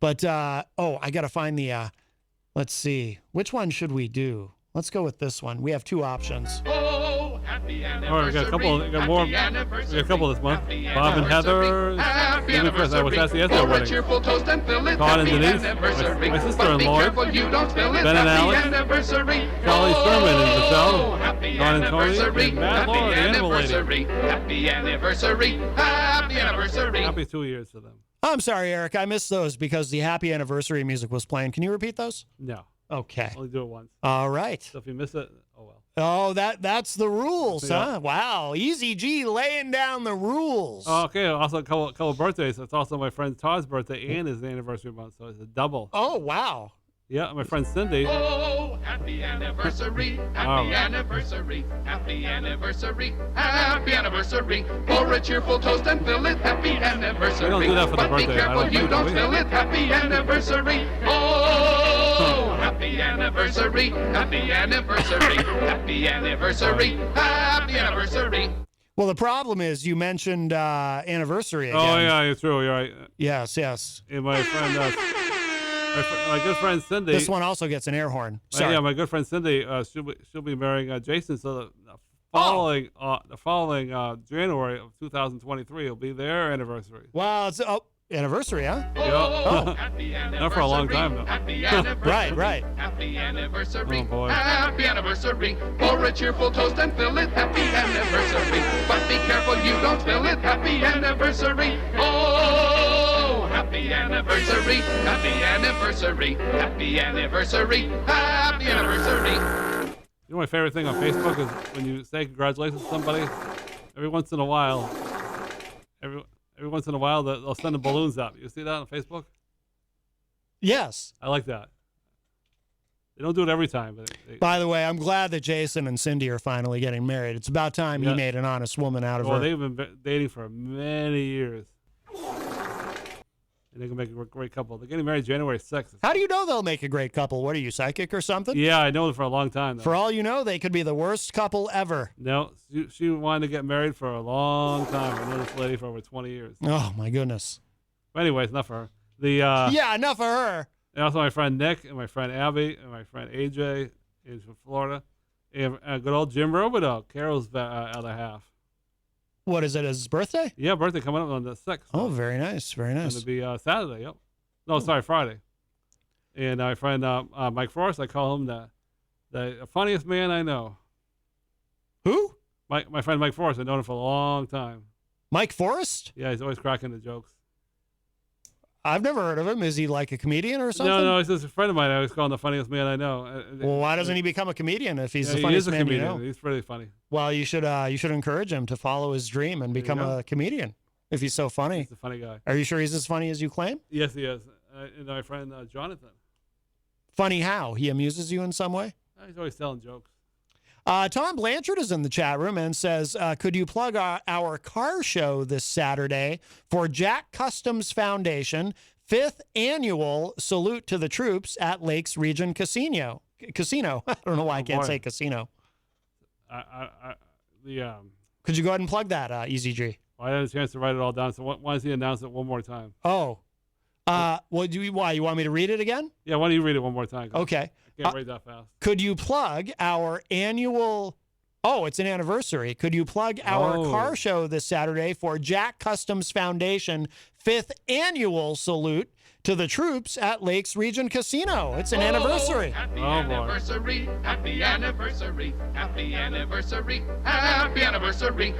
But, I got to find the, let's see. Which one should we do? Let's go with this one. We have two options. Oh, Or we got a couple. We got more. We got a couple this month. Bob and Heather. Even Chris. I was asking yesterday wedding. Todd and Denise. My sister-in-law. Ben and Alex. Charlie Sherman and Michelle. Don and Tony. And Matt Laura, the animal lady. Happy anniversary. Happy anniversary. Happy 2 years to them. I'm sorry, Eric. I missed those because the happy anniversary music was playing. Can you repeat those? No. Okay. Only do it once. All right. So if you miss it, oh well. Oh, that's the rules, Yeah. huh? Wow. Eazy-G laying down the rules. Oh, okay. Also, a couple birthdays. It's also my friend Todd's birthday and his anniversary month, so it's a double. Oh, wow. Yeah, my friend Cindy. Oh, happy anniversary, happy anniversary, happy anniversary, happy anniversary. Pour a cheerful toast and fill it, happy anniversary. We don't do that for the but birthday. be careful you don't spill it, happy anniversary. Oh, happy anniversary, happy anniversary, happy anniversary, happy anniversary. Well, the problem is you mentioned anniversary again. Oh, yeah, you're true. You're right. Yes, yes. And my friend, my good friend Cindy. This one also gets an air horn. Sorry. Yeah, my good friend Cindy. She'll be marrying Jason. So the following January of 2023 will be their anniversary. Wow, it's anniversary, huh? Yeah. Happy Not for a long time though. Happy anniversary. Right. Happy anniversary. Oh, boy. Happy anniversary. Pour a cheerful toast and fill it. Happy anniversary. But be careful you don't spill it. Happy anniversary. Oh, happy anniversary. Happy anniversary. Happy anniversary. Happy anniversary. You know my favorite thing on Facebook is when you say congratulations to somebody. Every once in a while, they'll send the balloons up. You see that on Facebook? Yes. I like that. They don't do it every time, but By the way, I'm glad that Jason and Cindy are finally getting married. It's about time he made an honest woman out of her. they've been dating for many years. And they can make a great couple. They're getting married January 6th. How do you know they'll make a great couple? What are you, psychic or something? Yeah, I know them for a long time. Though. For all you know, they could be the worst couple ever. No, she wanted to get married for a long time. I know this lady for over 20 years. Oh, my goodness. But anyways, enough for her. Yeah, enough of her. And also my friend Nick and my friend Abby and my friend AJ is from Florida. And good old Jim Robidoux, Carol's other half. What is it, his birthday? Yeah, birthday coming up on the 6th. Oh, very nice, very nice. It'll be Saturday, yep. No, sorry, Friday. And my friend Mike Frost, I call him the funniest man I know. Who? My friend Mike Forrest. I've known him for a long time. Mike Forrest? Yeah, he's always cracking the jokes. I've never heard of him. Is he like a comedian or something? No, he's just a friend of mine. I always call him the funniest man I know. Well, why doesn't he become a comedian if he's the he funniest is a man you comedian. know? He's pretty funny. Well, you should encourage him to follow his dream and become a comedian if he's so funny. He's a funny guy. Are you sure he's as funny as you claim? Yes, he is. And my friend Jonathan. Funny how? He amuses you in some way? He's always telling jokes. Tom Blanchard is in the chat room and says, could you plug our car show this Saturday for Jack Customs Foundation, 5th annual salute to the troops at Lakes Region Casino. I don't know why I can't say casino. Could you go ahead and plug that, Eazy-G? Well, I had a chance to write it all down, so why don't you announce it one more time? Oh. Well, why? You want me to read it again? Yeah, why don't you read it one more time? Okay. I can't read that fast. Could you plug our annual... Oh, it's an anniversary. Could you plug our car show this Saturday for Jack Customs Foundation 5th annual salute to the troops at Lakes Region Casino? It's an anniversary. Happy anniversary, happy anniversary, happy anniversary, happy anniversary.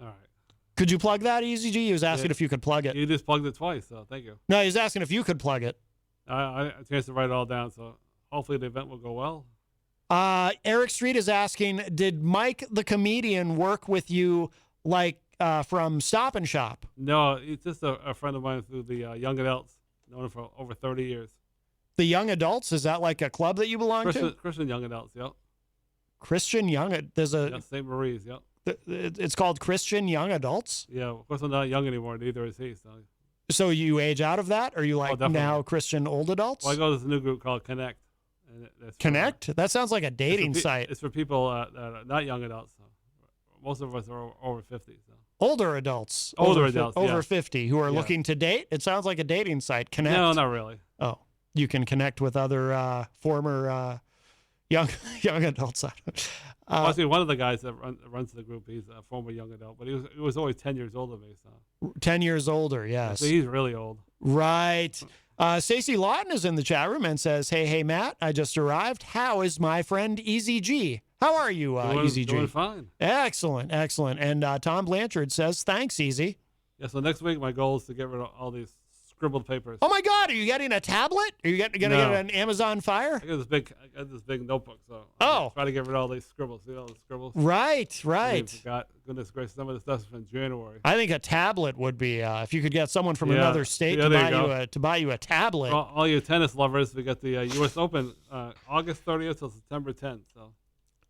All right. Could you plug that, Eazy-G? He was asking if you could plug it. You just plugged it twice, so thank you. No, he was asking if you could plug it. I had a chance to write it all down, so hopefully the event will go well. Eric Street is asking, did Mike the comedian work with you like from Stop and Shop? No, he's just a friend of mine through the Young Adults. Known him for over 30 years. The Young Adults? Is that like a club that you belong to? Christian Young Adults, yep. Christian Young? There's a... Yeah, St. Marie's, yep. It's called Christian Young Adults? Yeah, of course I'm not young anymore, neither is he. So you age out of that? Or are you like now Christian old adults? Well, I go to this new group called Connect. Connect? That sounds like a dating site. It's for people that are not young adults. So. Most of us are over 50. So. Older adults. Adults, over 50 who are looking to date? It sounds like a dating site. Connect. No, not really. Oh, you can connect with other former Young adult side. Actually, one of the guys that runs the group, he's a former young adult, but he was always 10 years older than me. So 10 years older, yes. so he's really old. Right. Stacey Lawton is in the chat room and says, hey, Matt, I just arrived. How is my friend Eazy-G? How are you, Eazy-G? Doing fine. Excellent. And Tom Blanchard says, thanks, Easy. Yeah, so next week my goal is to get rid of all these scribbled papers. Oh, my God. Are you getting a tablet? Are you going to get an Amazon Fire? I got this big notebook, so I'm trying to get rid of all these scribbles. See all the scribbles? Right. I forgot. Goodness gracious, some of the stuff's from January. I think a tablet would be, if you could get someone from another state to buy you a tablet. All you tennis lovers, we got the U.S. Open August 30th till September 10th. So,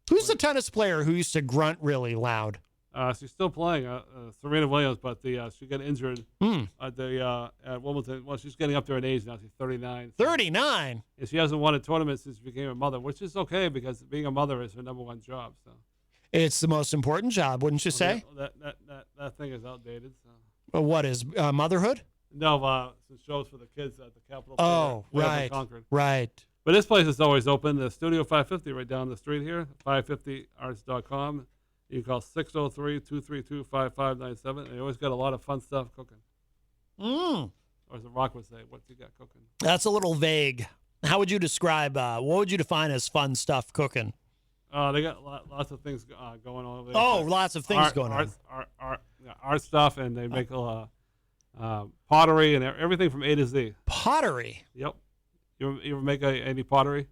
who's the tennis player who used to grunt really loud? She's still playing, Serena Williams, but she got injured at Wimbledon. Well, she's getting up there in age now. She's 39. 39? And she hasn't won a tournament since she became a mother, which is okay because being a mother is her number one job. So it's the most important job, wouldn't you say? That thing is outdated. So. Well, what is motherhood? No, some shows for the kids at the Capitol. Oh, right, Concord. Right. But this place is always open. The Studio 550 right down the street here, 550arts.com. You can call 603-232-5597. They always got a lot of fun stuff cooking. Or as the Rock would say, what's he got cooking? That's a little vague. How would you describe, what would you define as fun stuff cooking? They got lots of things going on over there. Oh, lots of things going on. Art stuff, and they make pottery and everything from A to Z. Pottery? Yep. You ever make any pottery?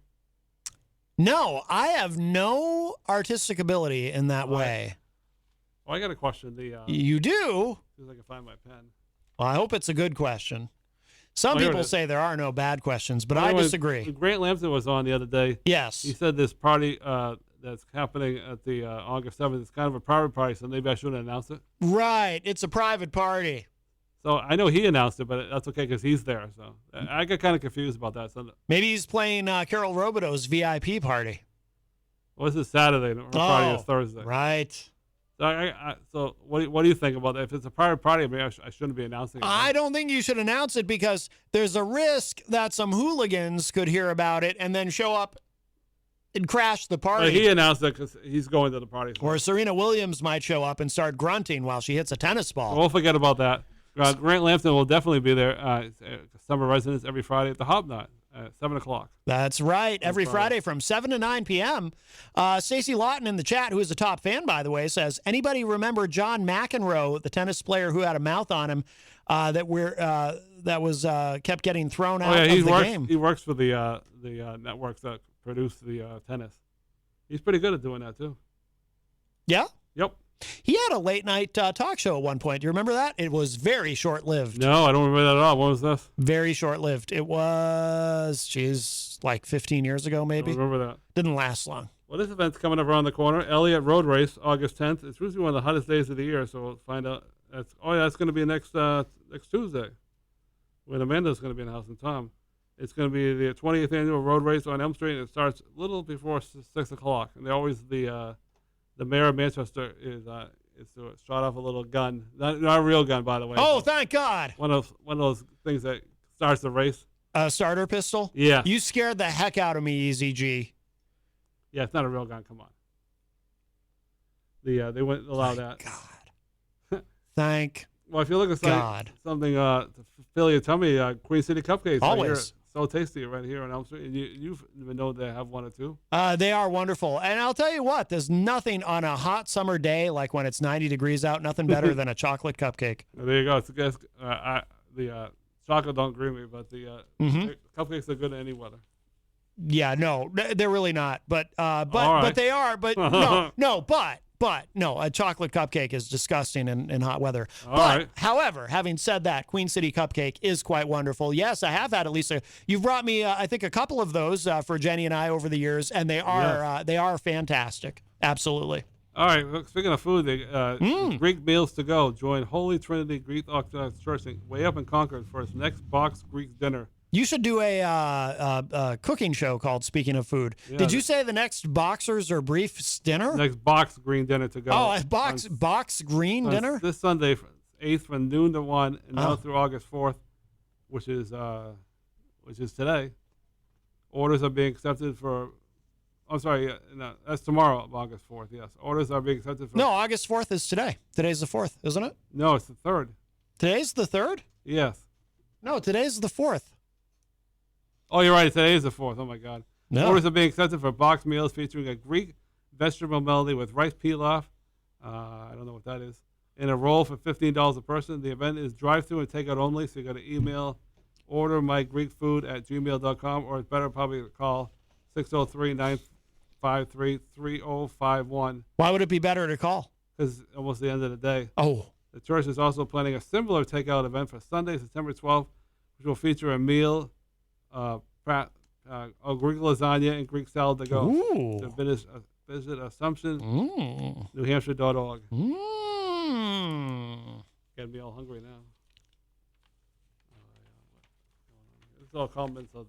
No, I have no artistic ability in that way. Well, I got a question. You do? See if I can find my pen. Well, I hope it's a good question. Some people say there are no bad questions, but I disagree. Grant Lampton was on the other day. Yes. He said this party that's happening at the August 7th is kind of a private party, so maybe I shouldn't announce it. Right. It's a private party. So I know he announced it, but that's okay because he's there. So I got kind of confused about that. So maybe he's playing Carol Robideau's VIP party. Well, this is Saturday. Friday is Thursday. Right. So what do you think about that? If it's a private party, maybe I shouldn't be announcing it. I don't think you should announce it because there's a risk that some hooligans could hear about it and then show up and crash the party. Well, he announced it because he's going to the party. Or Serena Williams might show up and start grunting while she hits a tennis ball. We'll forget about that. Grant Lampton will definitely be there. Summer residents every Friday at the Hobnot at 7 o'clock. That's right. Every Friday from 7 to 9 p.m. Stacey Lawton in the chat, who is a top fan, by the way, says, anybody remember John McEnroe, the tennis player who had a mouth on him that was kept getting thrown out of the game? He works for the networks that produce the tennis. He's pretty good at doing that, too. Yeah? Yep. He had a late-night talk show at one point. Do you remember that? It was very short-lived. No, I don't remember that at all. When was this? Very short-lived. It was, like 15 years ago, maybe. I don't remember that. Didn't last long. Well, this event's coming up around the corner. Elliott Road Race, August 10th. It's usually one of the hottest days of the year, so we'll find out. That's going to be next Tuesday, when Amanda's going to be in the house and Tom. It's going to be the 20th annual road race on Elm Street, and it starts a little before 6 o'clock. And they're always the mayor of Manchester is to shot off a little gun, not a real gun, by the way. Oh, thank God! One of those things that starts the race. A starter pistol? Yeah. You scared the heck out of me, Eazy-G. Yeah, it's not a real gun. Come on. They wouldn't allow that. God. Thank. Well, if you look at something to fill your tummy, Queen City Cupcakes. Always. Right here. So tasty right here on Elm Street. You even know they have one or two. They are wonderful. And I'll tell you what, there's nothing on a hot summer day, like when it's 90 degrees out, nothing better than a chocolate cupcake. There you go. It's, the chocolate don't agree with me, but the cupcakes are good in any weather. Yeah, no, they're really not. But right. They are. But no, a chocolate cupcake is disgusting in hot weather. However, having said that, Queen City Cupcake is quite wonderful. Yes, I have had at least you've brought me, I think, a couple of those for Jenny and I over the years, and they are fantastic. Absolutely. All right. Well, speaking of food, Greek meals to go. Join Holy Trinity Greek Orthodox Church way up in Concord for its next box Greek dinner. You should do a cooking show called Speaking of Food. Yeah, Did you say the next Boxers or Briefs dinner? Next box green dinner to go. Oh, a box green dinner? This Sunday, 8th from noon to 1, and now through August 4th, which is today. Orders are being accepted for I'm sorry. No, that's tomorrow, August 4th. Yes, orders are being accepted for. No, August 4th is today. Today's the 4th, isn't it? No, it's the 3rd. Today's the 3rd? Yes. No, today's the 4th. Oh, you're right. Today is the 4th. Oh my God. No. Orders are being accepted for boxed meals featuring a Greek vegetable melody with rice pilaf. I don't know what that is. And a roll for $15 a person. The event is drive-through and takeout only, so you got to email ordermygreekfood@gmail.com, or it's better probably to call 603-953-3051. Why would it be better to call? Because it's almost the end of the day. Oh. The church is also planning a similar takeout event for Sunday, September 12th, which will feature a meal, a Greek lasagna and Greek salad to go. Ooh. So visit Assumption, NewHampshire.org. Getting me all hungry now. It's all compliments of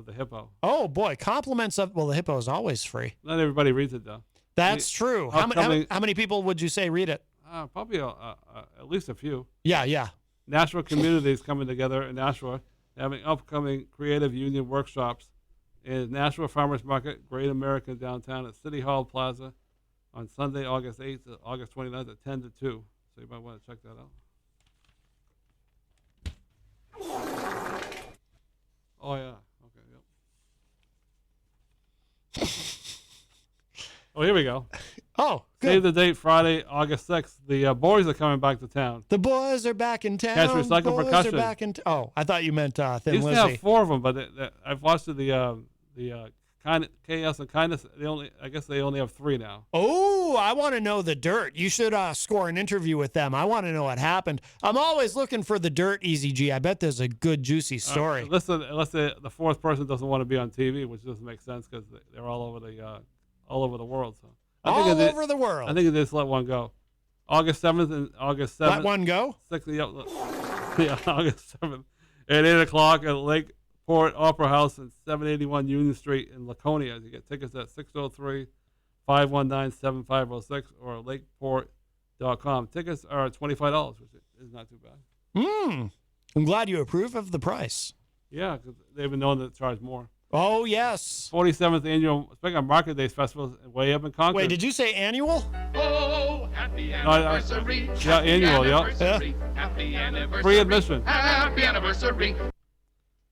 the hippo. Oh boy, compliments of the hippo is always free. Not everybody reads it though. That's true. How many people would you say read it? Probably at least a few. Yeah. Nashua communities coming together in Nashua, having upcoming creative union workshops in Nashua Farmers Market, Great American downtown at City Hall Plaza on Sunday, August 8th to August 29th at 10 to 2. So you might want to check that out. Oh, yeah. Okay, yep. Oh, here we go. Oh, good. Save the date, Friday, August 6th. The boys are coming back to town. The boys are back in town. Catch Recycle boys Percussion. Are back in oh, I thought you meant Thin They used Lizzy. to have 4 of them, but I've watched the Chaos and Kindness. I guess they only have 3 now. Oh, I want to know the dirt. You should score an interview with them. I want to know what happened. I'm always looking for the dirt, Eazy-G. I bet there's a good, juicy story. Unless the 4th person doesn't want to be on TV, which doesn't make sense because they're all over the world. So all over the world. I think they just let one go. August 7th and August 7th. Let one go? 6th, yeah, August 7th at 8 o'clock at Lakeport Opera House at 781 Union Street in Laconia. You get tickets at 603-519-7506 or lakeport.com. Tickets are $25, which is not too bad. I'm glad you approve of the price. Yeah, because they've been known to charge more. Oh, yes. 47th annual, speaking of Market Day Festival, way up in Concord. Wait, did you say annual? Oh, happy anniversary. Yeah, annual, yeah. Happy anniversary. Free admission. Happy anniversary.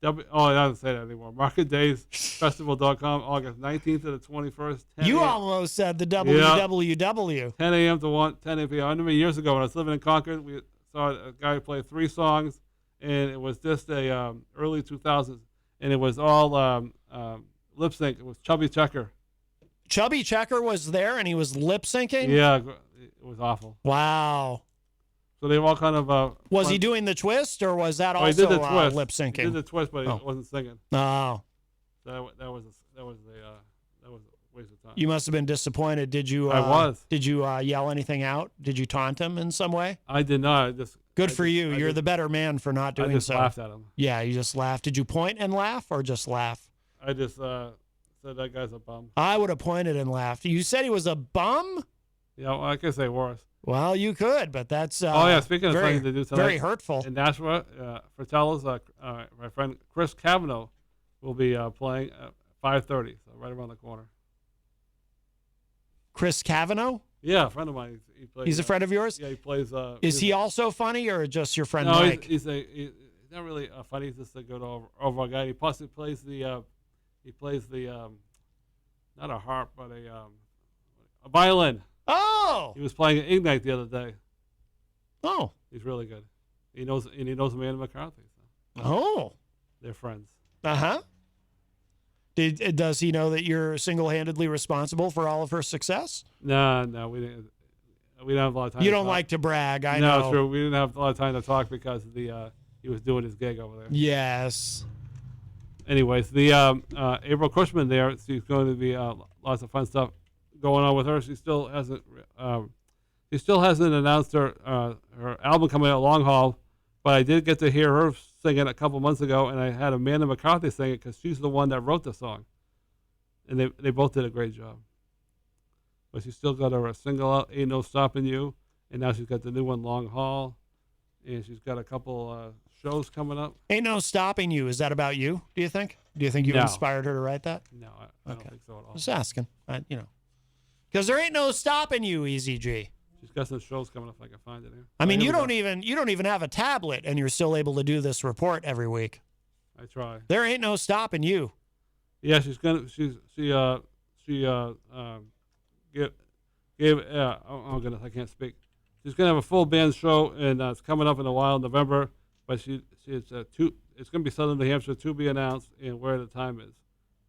I don't say that anymore. MarketDaysFestival.com, August 19th to the 21st. You almost said the WWW. 10 a.m. to 10 p.m. I remember years ago when I was living in Concord, we saw a guy play 3 songs, and it was just a early 2000s, and it was all lip sync. It was Chubby Checker. Chubby Checker was there, and he was lip syncing? Yeah, it was awful. Wow. So they were all kind of. Was he doing the twist, or was that also he did the twist. lip syncing? He did the twist, but he wasn't singing. Oh. So that was a waste of time. You must have been disappointed. Did you? I was. Did you yell anything out? Did you taunt him in some way? I did not. Good for you. You're the better man for not doing so. I just laughed at him. Yeah, you just laughed. Did you point and laugh, or just laugh? I just said that guy's a bum. I would have pointed and laughed. You said he was a bum? Yeah, well, I could say worse. Well, you could, but that's speaking of something to do tonight, very hurtful. In Nashua, Fratello's, my friend Chris Cavanaugh will be playing at 5:30, so right around the corner. Chris Cavanaugh? Yeah, a friend of mine. He plays, he's a friend of yours? Yeah, he plays. Is he also funny, or just your friend no, Mike? He's not really funny. He's just a good overall guy. He plus plays the not a harp, but a violin. Oh! He was playing at Ignite the other day. Oh. He's really good. He knows Amanda McCarthy. So. Oh. They're friends. Uh-huh. Does he know that you're single-handedly responsible for all of her success? No, we didn't. We don't have a lot of time. You don't like to brag, I know. know. No, true. We didn't have a lot of time to talk because he was doing his gig over there. Yes. Anyways, the April Cushman there, she's going to be lots of fun stuff going on with her. She still hasn't announced her album coming out, Long Haul, but I did get to hear her sing it a couple months ago, and I had Amanda McCarthy sing it because she's the one that wrote the song, and they both did a great job. But she's still got her single out, Ain't No Stopping You, and now she's got the new one, Long Haul, and she's got a couple shows coming up. Ain't No Stopping You. Is that about you, do you think? Do you think you No. inspired her to write that? No, I don't think so at all. Just asking. Because there ain't no stopping you, Eazy-G. She's got some shows coming up. If I can find it here. I mean, Here you we don't go. even have a tablet, and you're still able to do this report every week. I try. There ain't no stopping you. Yeah, she I can't speak. She's gonna have a full band show, and it's coming up in a while in November. But it's gonna be Southern New Hampshire, to be announced, and where the time is.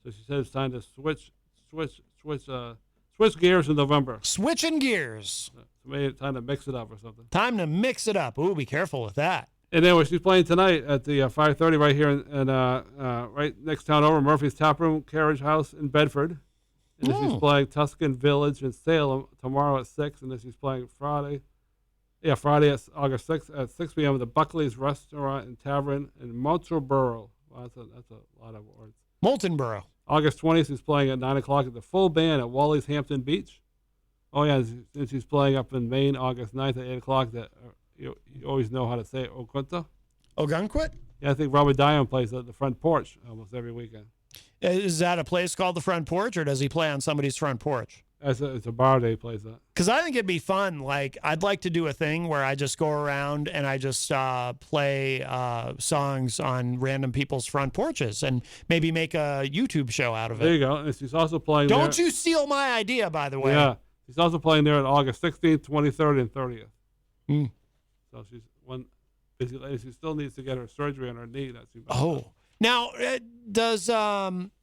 So she said it's time to switch gears in November. Switching gears. So maybe it's time to mix it up or something. Time to mix it up. Ooh, be careful with that. And anyway, she's playing tonight at the 5:30 right here in right next town over, Murphy's Tap Room Carriage House in Bedford. And then she's playing Tuscan Village in Salem tomorrow at 6. And then she's playing Friday at August 6th at 6 p.m. at the Buckley's Restaurant and Tavern in Moultreborough. Wow, that's a lot of words. Moultonborough. August 20th, she's playing at 9 o'clock at the full band at Wally's Hampton Beach. Oh, yeah, and she's playing up in Maine August 9th at 8 o'clock. You always know how to say it, Ogunquit. Ogunquit? Yeah, I think Robert Dion plays at the front porch almost every weekend. Is that a place called the front porch, or does he play on somebody's front porch? It's a bar that he plays at. Because I think it'd be fun. Like, I'd like to do a thing where I just go around and I just play songs on random people's front porches and maybe make a YouTube show out of it. There you go. And she's also playing Don't there. you steal my idea, by the way. Yeah. She's also playing there on August 16th, 23rd, and 30th. Mm. So she's one busy lady. She still needs to get her surgery on her knee. Oh. Now, does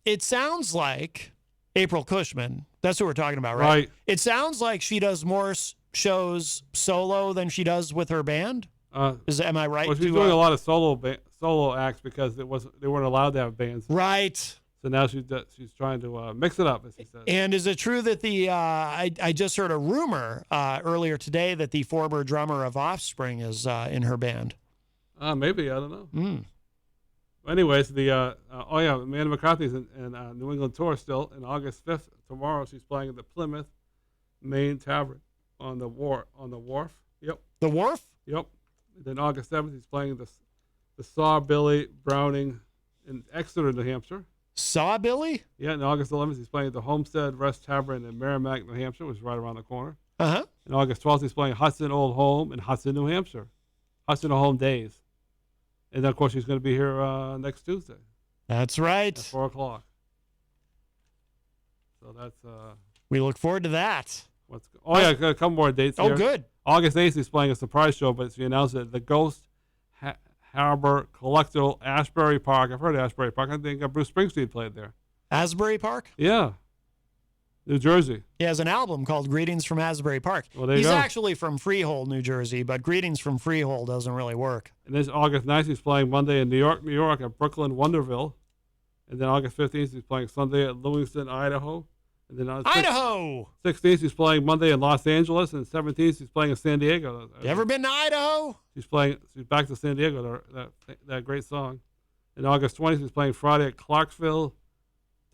it sounds like April Cushman, that's who we're talking about, right? Right. It sounds like she does more shows solo than she does with her band. Am I right? Well, she's doing a lot of solo acts because they weren't allowed to have bands. Right. So now she's trying to mix it up, as she says. And is it true that I just heard a rumor earlier today that the former drummer of Offspring is in her band? Maybe, I don't know. Anyways, Amanda McCarthy's in New England tour still. And August 5th, tomorrow, she's playing at the Plymouth Main Tavern on the wharf. Yep. The Wharf? Yep. And then August 7th, he's playing the Saw Billy Browning in Exeter, New Hampshire. Saw Billy? Yeah, and August 11th, he's playing at the Homestead Rest Tavern in Merrimack, New Hampshire, which is right around the corner. Uh-huh. And August 12th, he's playing Hudson Old Home in Hudson, New Hampshire. Hudson Old Home Days. And then, of course, he's going to be here next Tuesday. That's right. At 4 o'clock. So that's... we look forward to that. Got a couple more dates here. Oh, good. August 8th, he's playing a surprise show, but she announced it. The Ghost Harbor Collectible, Ashbury Park. I've heard of Ashbury Park. I think Bruce Springsteen played there. Asbury Park? Yeah. New Jersey. He has an album called Greetings from Asbury Park. Well, there you He's go. actually from Freehold, New Jersey, but Greetings from Freehold doesn't really work. And this August 9th, he's playing Monday in New York at Brooklyn Wonderville. And then August 15th, he's playing Sunday at Lewiston, Idaho. And then on Idaho! 16th, he's playing Monday in Los Angeles. And 17th, he's playing in San Diego. You ever been to Idaho? She's back to San Diego, that great song. And August 20th, he's playing Friday at Clarksville,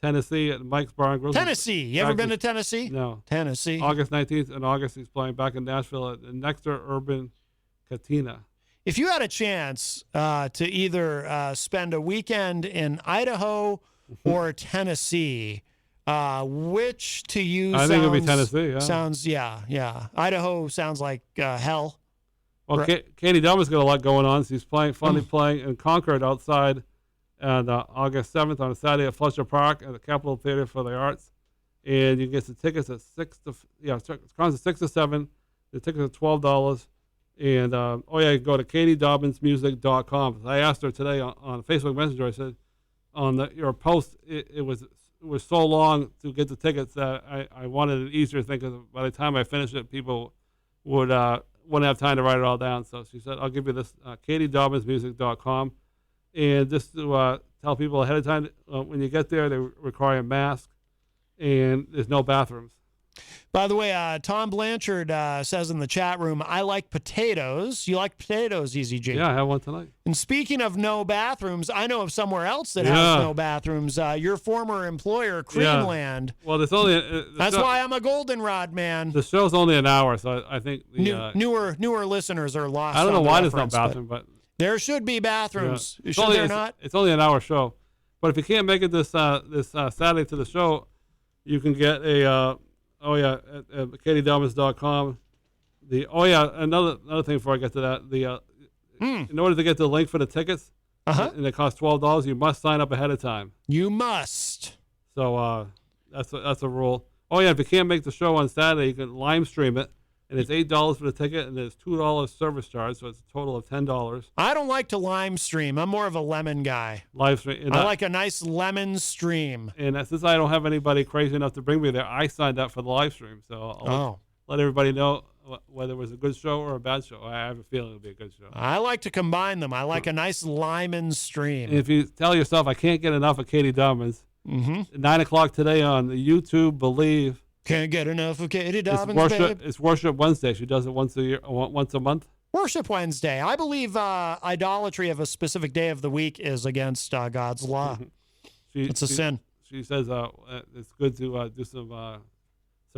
Tennessee at Mike's Bar and Grill. Tennessee. You ever been to Tennessee? No. Tennessee. August 19th and August, he's playing back in Nashville at the Nectar Urban Cantina. If you had a chance to either spend a weekend in Idaho or Tennessee, which to you I think it would be Tennessee, yeah. Sounds, yeah. Idaho sounds like hell. Well, Katie Delmer's got a lot going on. She's playing in Concord outside on August 7th on a Saturday at Fletcher Park at the Capitol Theater for the Arts. And you can get the tickets at 6 to 7. The tickets are $12. And, you can go to katiedobinsmusic.com. I asked her today on Facebook Messenger, I said, on your post, it was so long to get the tickets that I wanted an easier thing because by the time I finished it, people wouldn't have time to write it all down. So she said, I'll give you this, katiedobinsmusic.com. And just to tell people ahead of time, when you get there, they require a mask, and there's no bathrooms. By the way, Tom Blanchard says in the chat room, I like potatoes. You like potatoes, Eazy-G? Yeah, I have one tonight. And speaking of no bathrooms, I know of somewhere else that has no bathrooms. Your former employer, Creamland. Well, there's only... That's why I'm a goldenrod man. The show's only an hour, so I think... newer listeners are lost. I don't know on why the there's no reference, bathroom, but... There should be bathrooms. Yeah. Should there not? It's only an hour show. But if you can't make it this Saturday to the show, you can get a at katiedobbins.com. Another thing before I get to that, in order to get the link for the tickets, and it costs $12, you must sign up ahead of time. You must. So that's a rule. Oh yeah, if you can't make the show on Saturday, you can live stream it, and it's $8 for the ticket, and there's $2 service charge, so it's a total of $10. I don't like to lime stream. I'm more of a lemon guy. Live stream. I like a nice lemon stream. And since I don't have anybody crazy enough to bring me there, I signed up for the live stream, so I'll let everybody know whether it was a good show or a bad show. I have a feeling it'll be a good show. I like to combine them. I like a nice lemon stream. And if you tell yourself, I can't get enough of Katie Dobbins, 9 o'clock today on the YouTube Believe. Can't get enough of Katie Dobbins, babe. It's Worship Wednesday. She does it once a month. Worship Wednesday. I believe idolatry of a specific day of the week is against God's law. It's a sin. She says it's good to do some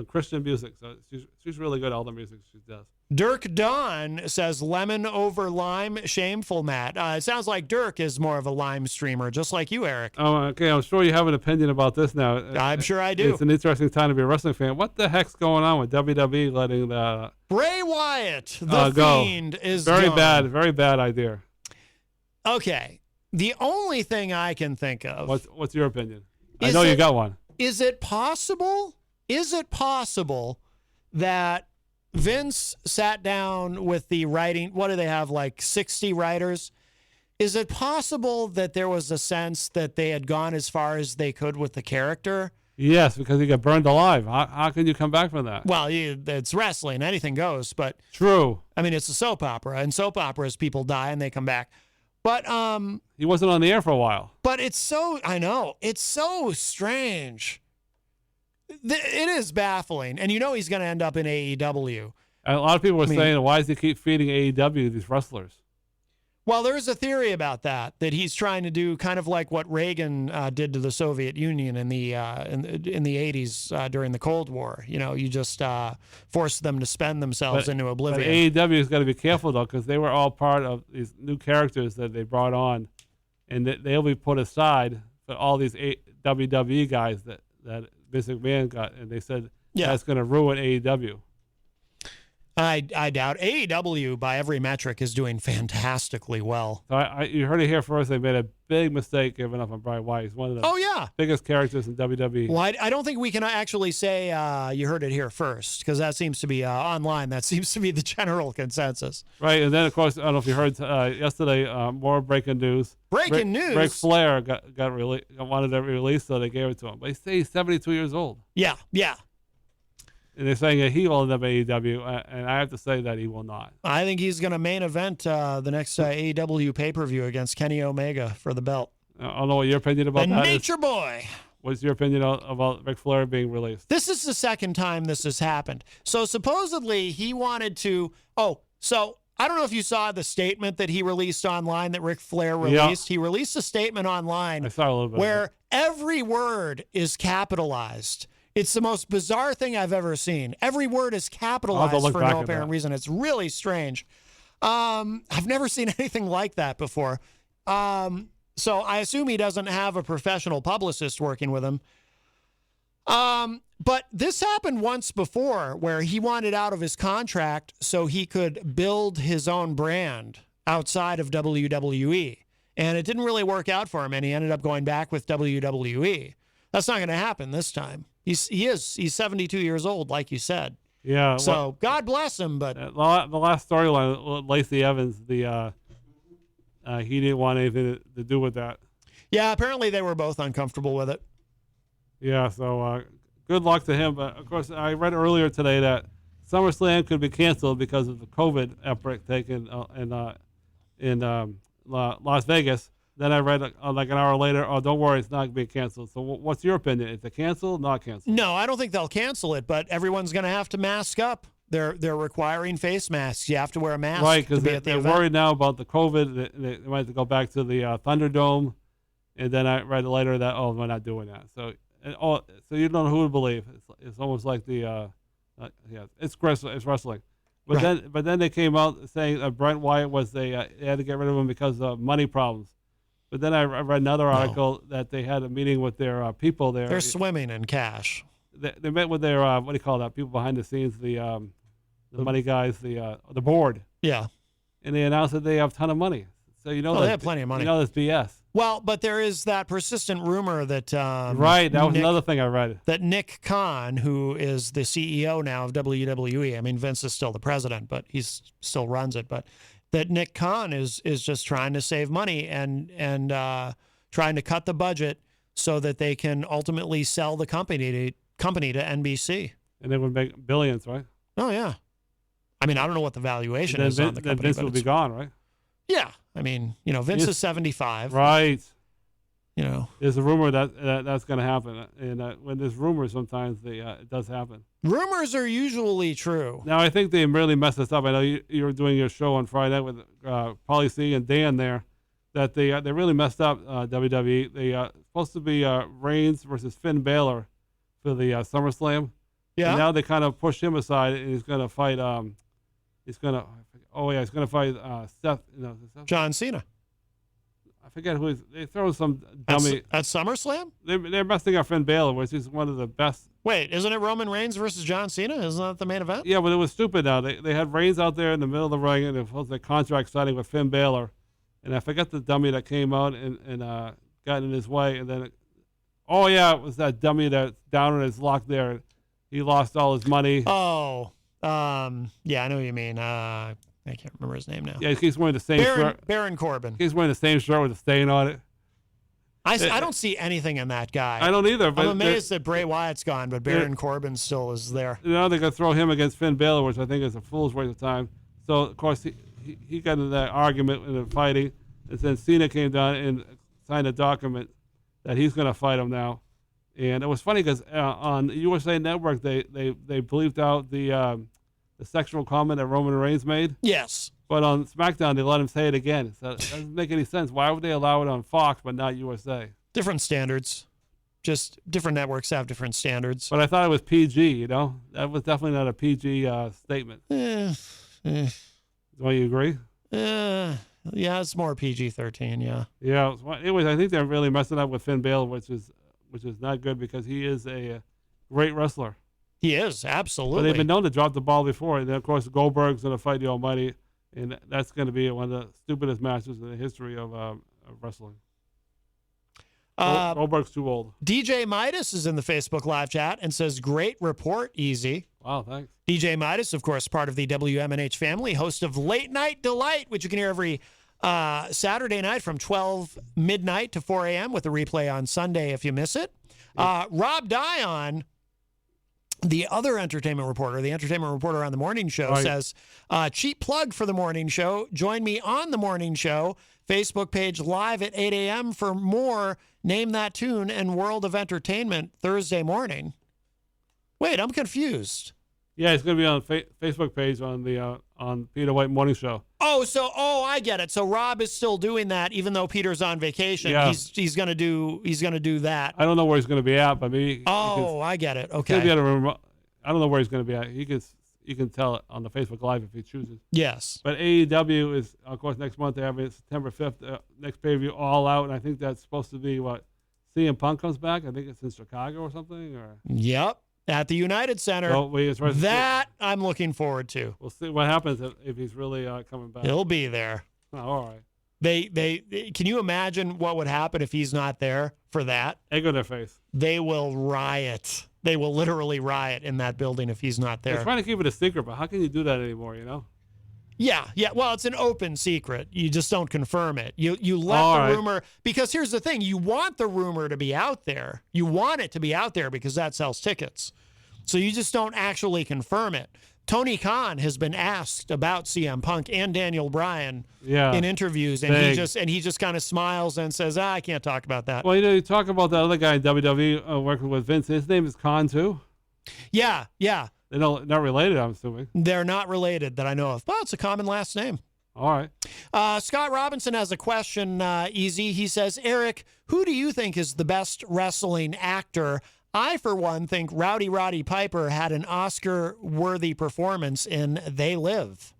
Christian music. So she's really good at all the music she does. Dirk Don says lemon over lime, shameful, Matt. It sounds like Dirk is more of a lime streamer, just like you, Eric. Oh, okay. I'm sure you have an opinion about this now. I'm sure I do. It's an interesting time to be a wrestling fan. What the heck's going on with WWE letting the Bray Wyatt, the Fiend, is very gone. very bad idea. Okay. The only thing I can think of. What's your opinion? I know you got one. Is it possible? Is it possible that Vince sat down with the writing? What do they have, like 60 writers? Is it possible that there was a sense that they had gone as far as they could with the character? Yes, because he got burned alive. How can you come back from that? Well, it's wrestling. Anything goes. But true. I mean, it's a soap opera. And soap operas, people die and they come back. But he wasn't on the air for a while. But I know. It's so strange. It is baffling. And he's going to end up in AEW. And a lot of people were saying, why does he keep feeding AEW these wrestlers? Well, there's a theory about that he's trying to do kind of like what Reagan did to the Soviet Union in the 80s during the Cold War. You just force them to spend themselves into oblivion. But AEW's got to be careful, though, because they were all part of these new characters that they brought on, and they'll be put aside for all these WWE guys that Vince McMahon got, and they said that's going to ruin AEW. I doubt. AEW, by every metric, is doing fantastically well. So you heard it here first. They made a big mistake giving up on Bray Wyatt. He's one of the biggest characters in WWE. Well, I don't think we can actually say you heard it here first, because that seems to be online. That seems to be the general consensus. Right, and then, of course, I don't know if you heard yesterday, more breaking news. Breaking news? Ric Flair wanted to release, so they gave it to him. But he's 72 years old. Yeah. And they're saying that he will end up AEW, and I have to say that he will not. I think he's going to main event the next AEW pay-per-view against Kenny Omega for the belt. I don't know what your opinion about that is. The Nature Boy. What's your opinion about Ric Flair being released? This is the second time this has happened. So supposedly he wanted to... So I don't know if you saw the statement that he released online that Ric Flair released. Yeah. He released a statement online I saw a little bit where every word is capitalized. It's the most bizarre thing I've ever seen. Every word is capitalized for no apparent reason. It's really strange. I've never seen anything like that before. So I assume he doesn't have a professional publicist working with him. But this happened once before where he wanted out of his contract so he could build his own brand outside of WWE. And it didn't really work out for him, and he ended up going back with WWE. That's not going to happen this time. He's 72 years old, like you said. Yeah. So God bless him. But the last storyline, Lacey Evans, he didn't want anything to do with that. Yeah, apparently they were both uncomfortable with it. Yeah. So good luck to him. But of course, I read earlier today that SummerSlam could be canceled because of the COVID outbreak taken in Las Vegas. Then I read like an hour later, don't worry, it's not being canceled. So what's your opinion? Is it canceled, not canceled? No, I don't think they'll cancel it, but everyone's going to have to mask up. They're requiring face masks. You have to wear a mask. Right, because they're worried now about the COVID. They might have to go back to the Thunderdome. And then I read later that, we're not doing that. So you don't know who to believe. It's almost like it's wrestling. But then they came out saying Brent Wyatt they had to get rid of him because of money problems. But then I read another article that they had a meeting with their people there. They're swimming in cash. They met with their what do you call that? People behind the scenes, the money guys, the board. Yeah. And they announced that they have a ton of money. So they have plenty of money. You know that's BS. Well, but there is that persistent rumor that right. That was another thing I read. That Nick Khan, who is the CEO now of WWE, I mean Vince is still the president, but he still runs it. But that Nick Khan is just trying to save money and trying to cut the budget so that they can ultimately sell the company to NBC. And they would make billions, right? Oh yeah. I mean, I don't know what the valuation is on the company. Then Vince would be gone, right? Yeah. I mean, Vince is 75. Right. There's a rumor that's going to happen. And when there's rumors, sometimes it does happen. Rumors are usually true. Now, I think they really messed this up. I know you were doing your show on Friday night with Pauly C and Dan there, that they really messed up WWE. They supposed to be Reigns versus Finn Balor for the SummerSlam. Yeah. And now they kind of pushed him aside, and he's going to fight. He's going to fight Seth. John Cena. I forget who they throw some dummy at SummerSlam. They're messing up Finn Balor, which is one of the best. Wait, isn't it Roman Reigns versus John Cena? Isn't that the main event? Yeah, but it was stupid. Now they had Reigns out there in the middle of the ring, and it was a contract signing with Finn Balor, and I forget the dummy that came out and got in his way, and then it was that dummy that's down in his luck there. He lost all his money. Oh, yeah, I know what you mean. I can't remember his name now. Yeah, he's wearing the same shirt. Baron Corbin. He's wearing the same shirt with a stain on it. I don't see anything in that guy. I don't either. But I'm amazed that Bray Wyatt's gone, but Baron Corbin still is there. They're going to throw him against Finn Balor, which I think is a fool's waste of time. So, of course, he got into that argument in the fighting. And then Cena came down and signed a document that he's going to fight him now. And it was funny because on USA Network, they bleeped out the sexual comment that Roman Reigns made. Yes. But on SmackDown, they let him say it again. So it doesn't make any sense. Why would they allow it on Fox but not USA? Different standards. Just different networks have different standards. But I thought it was PG, That was definitely not a PG statement. Do you agree? Yeah, it's more PG-13, yeah. Yeah. Anyways, I think they're really messing up with Finn Balor, which is not good because he is a great wrestler. He is, absolutely. But they've been known to drop the ball before. And then, of course, Goldberg's going to fight the Almighty, and that's going to be one of the stupidest matches in the history of wrestling. Goldberg's too old. DJ Midas is in the Facebook live chat and says, great report, Easy. Wow, thanks. DJ Midas, of course, part of the WMNH family, host of Late Night Delight, which you can hear every Saturday night from 12 midnight to 4 a.m. with a replay on Sunday if you miss it. Rob Dion, the other entertainment reporter on the morning show, says, cheap plug for the morning show. Join me on the morning show. Facebook page live at 8 a.m. for more Name That Tune and World of Entertainment Thursday morning. Wait, I'm confused. Yeah, it's going to be on Facebook page on the on Peter White Morning Show. Oh, I get it. So Rob is still doing that, even though Peter's on vacation. Yeah. He's going to do that. I don't know where he's going to be at, but maybe. I get it. Okay. I don't know where he's going to be at. You can tell it on the Facebook Live if he chooses. Yes. But AEW is, of course, next month. They have it September 5th, next pay-per-view, All Out, and I think that's supposed to be what CM Punk comes back. I think it's in Chicago or something. Yep. At the United Center. I'm looking forward to. We'll see what happens if he's really coming back. He'll be there. Oh, all right. They can you imagine what would happen if he's not there for that? Egg on their face. They will riot. They will literally riot in that building if he's not there. They're trying to keep it a secret, but how can you do that anymore, Yeah. Well, it's an open secret. You just don't confirm it. You let the rumor, because here's the thing. You want the rumor to be out there. You want it to be out there because that sells tickets. So you just don't actually confirm it. Tony Khan has been asked about CM Punk and Daniel Bryan in interviews, and he just kind of smiles and says, I can't talk about that. Well, you talk about the other guy in WWE working with Vince. His name is Khan, too? Yeah. They're not related, I'm assuming. They're not related that I know of. Well, it's a common last name. All right. Scott Robinson has a question, Easy. He says, Eric, who do you think is the best wrestling actor? I, for one, think Rowdy Roddy Piper had an Oscar-worthy performance in They Live.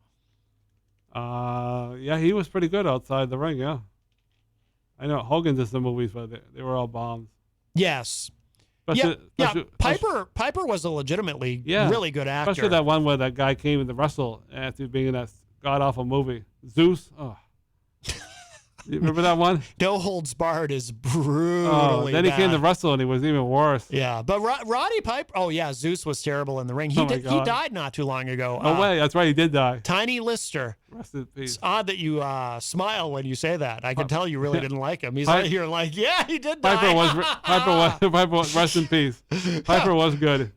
Yeah, he was pretty good outside the ring, yeah. I know Hogan did some movies, but they were all bombs. Yes. Especially, Piper was a legitimately really good actor. Especially that one where that guy came in to wrestle after being in that god-awful movie. Zeus. Oh. You remember that one? No Holds Barred is brutally then he bad. came to wrestle, and he was even worse. Yeah, but Roddy Piper, Zeus was terrible in the ring. He died not too long ago. No way. That's right. He did die. Tiny Lister. Rest in peace. It's odd that you smile when you say that. I can tell you really didn't like him. He's like, you're like, yeah, he did die. Piper was rest in peace. Piper was good.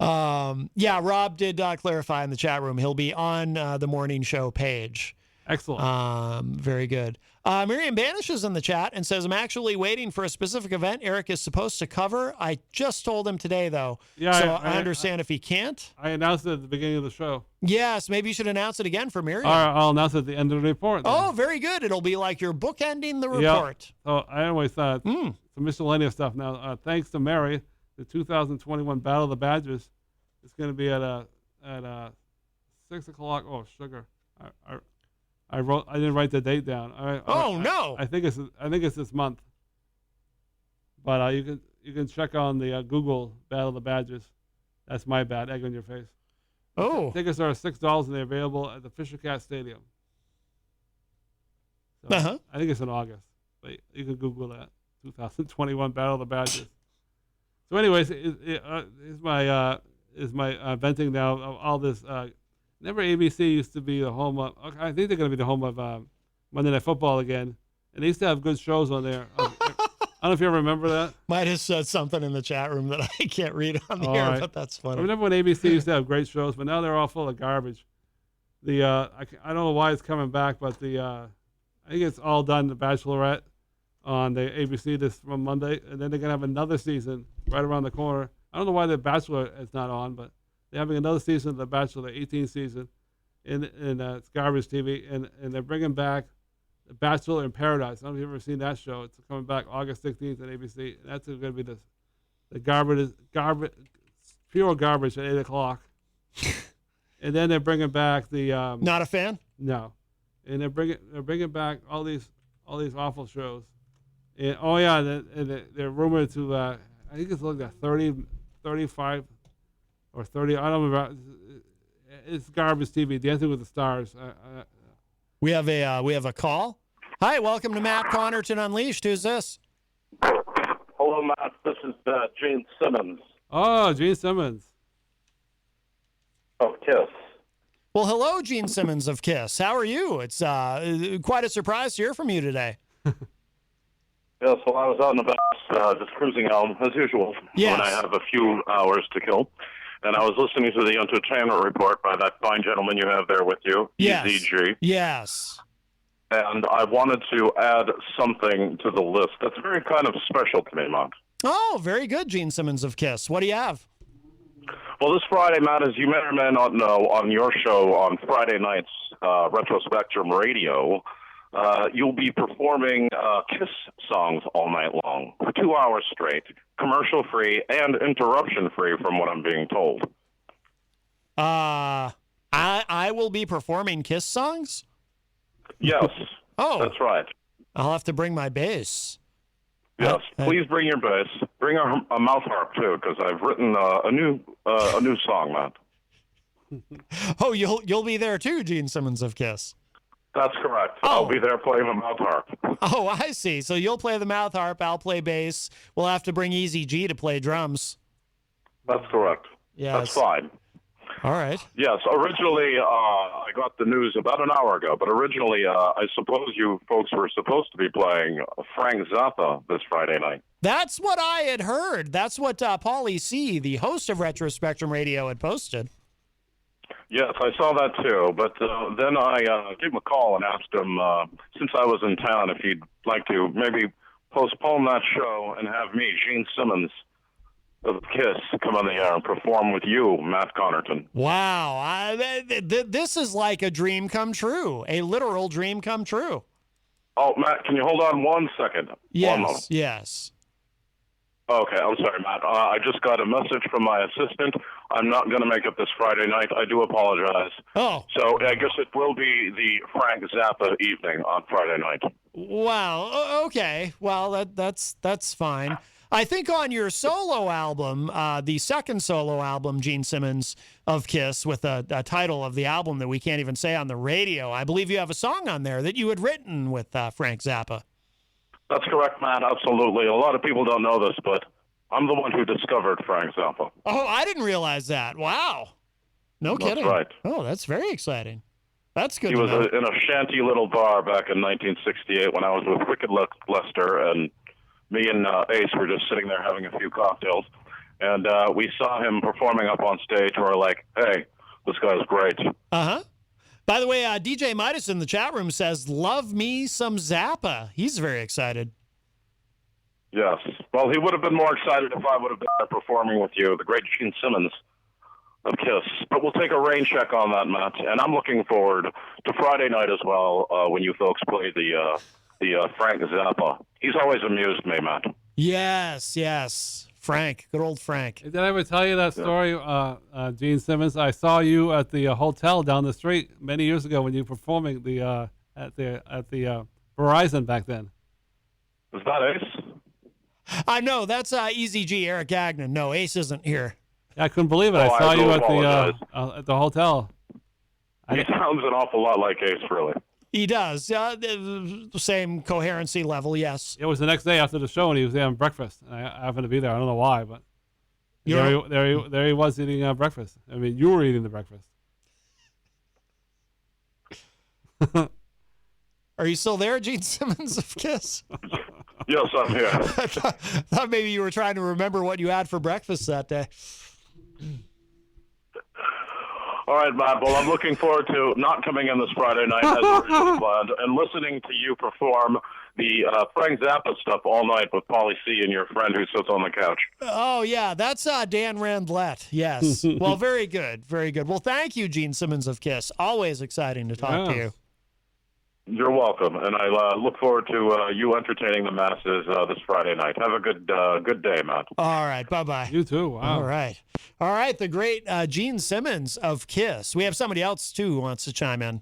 Rob did clarify in the chat room. He'll be on the morning show page. Excellent. Very good. Miriam Banish is in the chat and says, I'm actually waiting for a specific event Eric is supposed to cover. I just told him today, though. Yeah, so I understand if he can't. I announced it at the beginning of the show. Yes, maybe you should announce it again for Miriam. All right, I'll announce it at the end of the report. Then. Oh, very good. It'll be like you're bookending the report. So I always thought some miscellaneous stuff now. Thanks to Mary, the 2021 Battle of the Badgers is going to be at 6 o'clock. Oh, sugar. I didn't write the date down. No! I think it's this month. But you can check on the Google Battle of the Badgers. That's my bad. Egg on your face. Oh. Tickets are $6 and they're available at the Fisher Cat Stadium. So I think it's in August, but you can Google that 2021 Battle of the Badgers. So, anyways, is my venting now of all this. Remember, ABC used to be the home of. Okay, I think they're going to be the home of Monday Night Football again, and they used to have good shows on there. I don't know if you ever remember that. Might have said something in the chat room that I can't read on the air, but that's funny. I remember when ABC used to have great shows, but now they're all full of garbage. I don't know why it's coming back, but I think it's all done. The Bachelorette on the ABC this from Monday, and then they're going to have another season right around the corner. I don't know why the Bachelor is not on, but they're having another season of The Bachelor, the 18th season, and it's garbage TV, and they're bringing back The Bachelor in Paradise. I don't know if you've ever seen that show. It's coming back August 16th on ABC. And that's going to be the garbage, pure garbage at 8 o'clock. And then they're bringing back the. Not a fan? No, and they're bringing back all these awful shows, and they're rumored to. I think it's like 30, 35. Or 30, I don't remember. It's garbage TV. Dancing with the Stars. We have a call. Hi, welcome to Matt Connarton Unleashed. Who's this? Hello, Matt. This is Gene Simmons. Oh, Gene Simmons. Of KISS. Well, hello, Gene Simmons of KISS. How are you? It's quite a surprise to hear from you today. Yes, well, I was out and about, just cruising home, as usual, when I have a few hours to kill. And I was listening to the entertainment report by that fine gentleman you have there with you, Eazy-G. Yes. And I wanted to add something to the list that's very kind of special to me, Matt. Oh, very good, Gene Simmons of KISS. What do you have? Well, this Friday, Matt, as you may or may not know, on your show on Friday nights, Retro Spectrum Radio, you'll be performing KISS songs all night long for 2 hours straight, commercial-free and interruption-free from what I'm being told. I will be performing KISS songs? Yes. Oh. That's right. I'll have to bring my bass. Yes, please bring your bass. Bring a mouth harp, too, because I've written a new song, Matt. Oh, you'll be there, too, Gene Simmons of KISS. That's correct. Oh. I'll be there playing the mouth harp. Oh, I see. So you'll play the mouth harp, I'll play bass. We'll have to bring Eazy-G to play drums. That's correct. Yes. That's fine. All right. Yes, originally I got the news about an hour ago, but originally I suppose you folks were supposed to be playing Frank Zappa this Friday night. That's what I had heard. That's what Paulie C., the host of Retro Spectrum Radio, had posted. Yes, I saw that too, but then I gave him a call and asked him, since I was in town, if he'd like to maybe postpone that show and have me, Gene Simmons of KISS, come on the air and perform with you, Matt Connarton. Wow. This is like a dream come true, a literal dream come true. Oh, Matt, can you hold on 1 second? Yes, 1 moment. yes. Okay, I'm sorry, Matt. I just got a message from my assistant. I'm not going to make it this Friday night. I do apologize. Oh. So I guess it will be the Frank Zappa evening on Friday night. Wow. Okay. Well, that's fine. I think on your solo album, the second solo album, Gene Simmons of Kiss, with a title of the album that we can't even say on the radio, I believe you have a song on there that you had written with Frank Zappa. That's correct, Matt. Absolutely. A lot of people don't know this, but I'm the one who discovered Frank Zappa. Oh, I didn't realize that. Wow. No kidding. That's right. Oh, that's very exciting. That's good. He was in a shanty little bar back in 1968 when I was with Wicked Lester, and me and Ace were just sitting there having a few cocktails, and we saw him performing up on stage, and we're like, hey, this guy's great. Uh-huh. By the way, DJ Midas in the chat room says, love me some Zappa. He's very excited. Yes. Well, he would have been more excited if I would have been there performing with you, the great Gene Simmons of Kiss. But we'll take a rain check on that, Matt. And I'm looking forward to Friday night as well when you folks play the Frank Zappa. He's always amused me, Matt. Yes. Frank, good old Frank. Did I ever tell you that story, Gene Simmons? I saw you at the hotel down the street many years ago when you were performing at the Verizon back then. Was that Ace? No, that's Eazy-G, Eric Gagnon. No, Ace isn't here. Yeah, I couldn't believe it. I saw you at the hotel. He sounds an awful lot like Ace, really. He does. The same coherency level, yes. It was the next day after the show, and he was having breakfast. I happened to be there. I don't know why, but there he was eating breakfast. I mean, you were eating the breakfast. Are you still there, Gene Simmons of Kiss? Yes, I'm here. I thought maybe you were trying to remember what you had for breakfast that day. All right, Matt. Well, I'm looking forward to not coming in this Friday night as originally planned and listening to you perform the Frank Zappa stuff all night with Pauly C and your friend who sits on the couch. Oh, yeah. That's Dan Randlett. Yes. Well, very good. Very good. Well, thank you, Gene Simmons of Kiss. Always exciting to talk to you. You're welcome, and I look forward to you entertaining the masses this Friday night. Have a good day, Matt. All right, bye-bye. You too, wow. All right, the great Gene Simmons of Kiss. We have somebody else, too, who wants to chime in.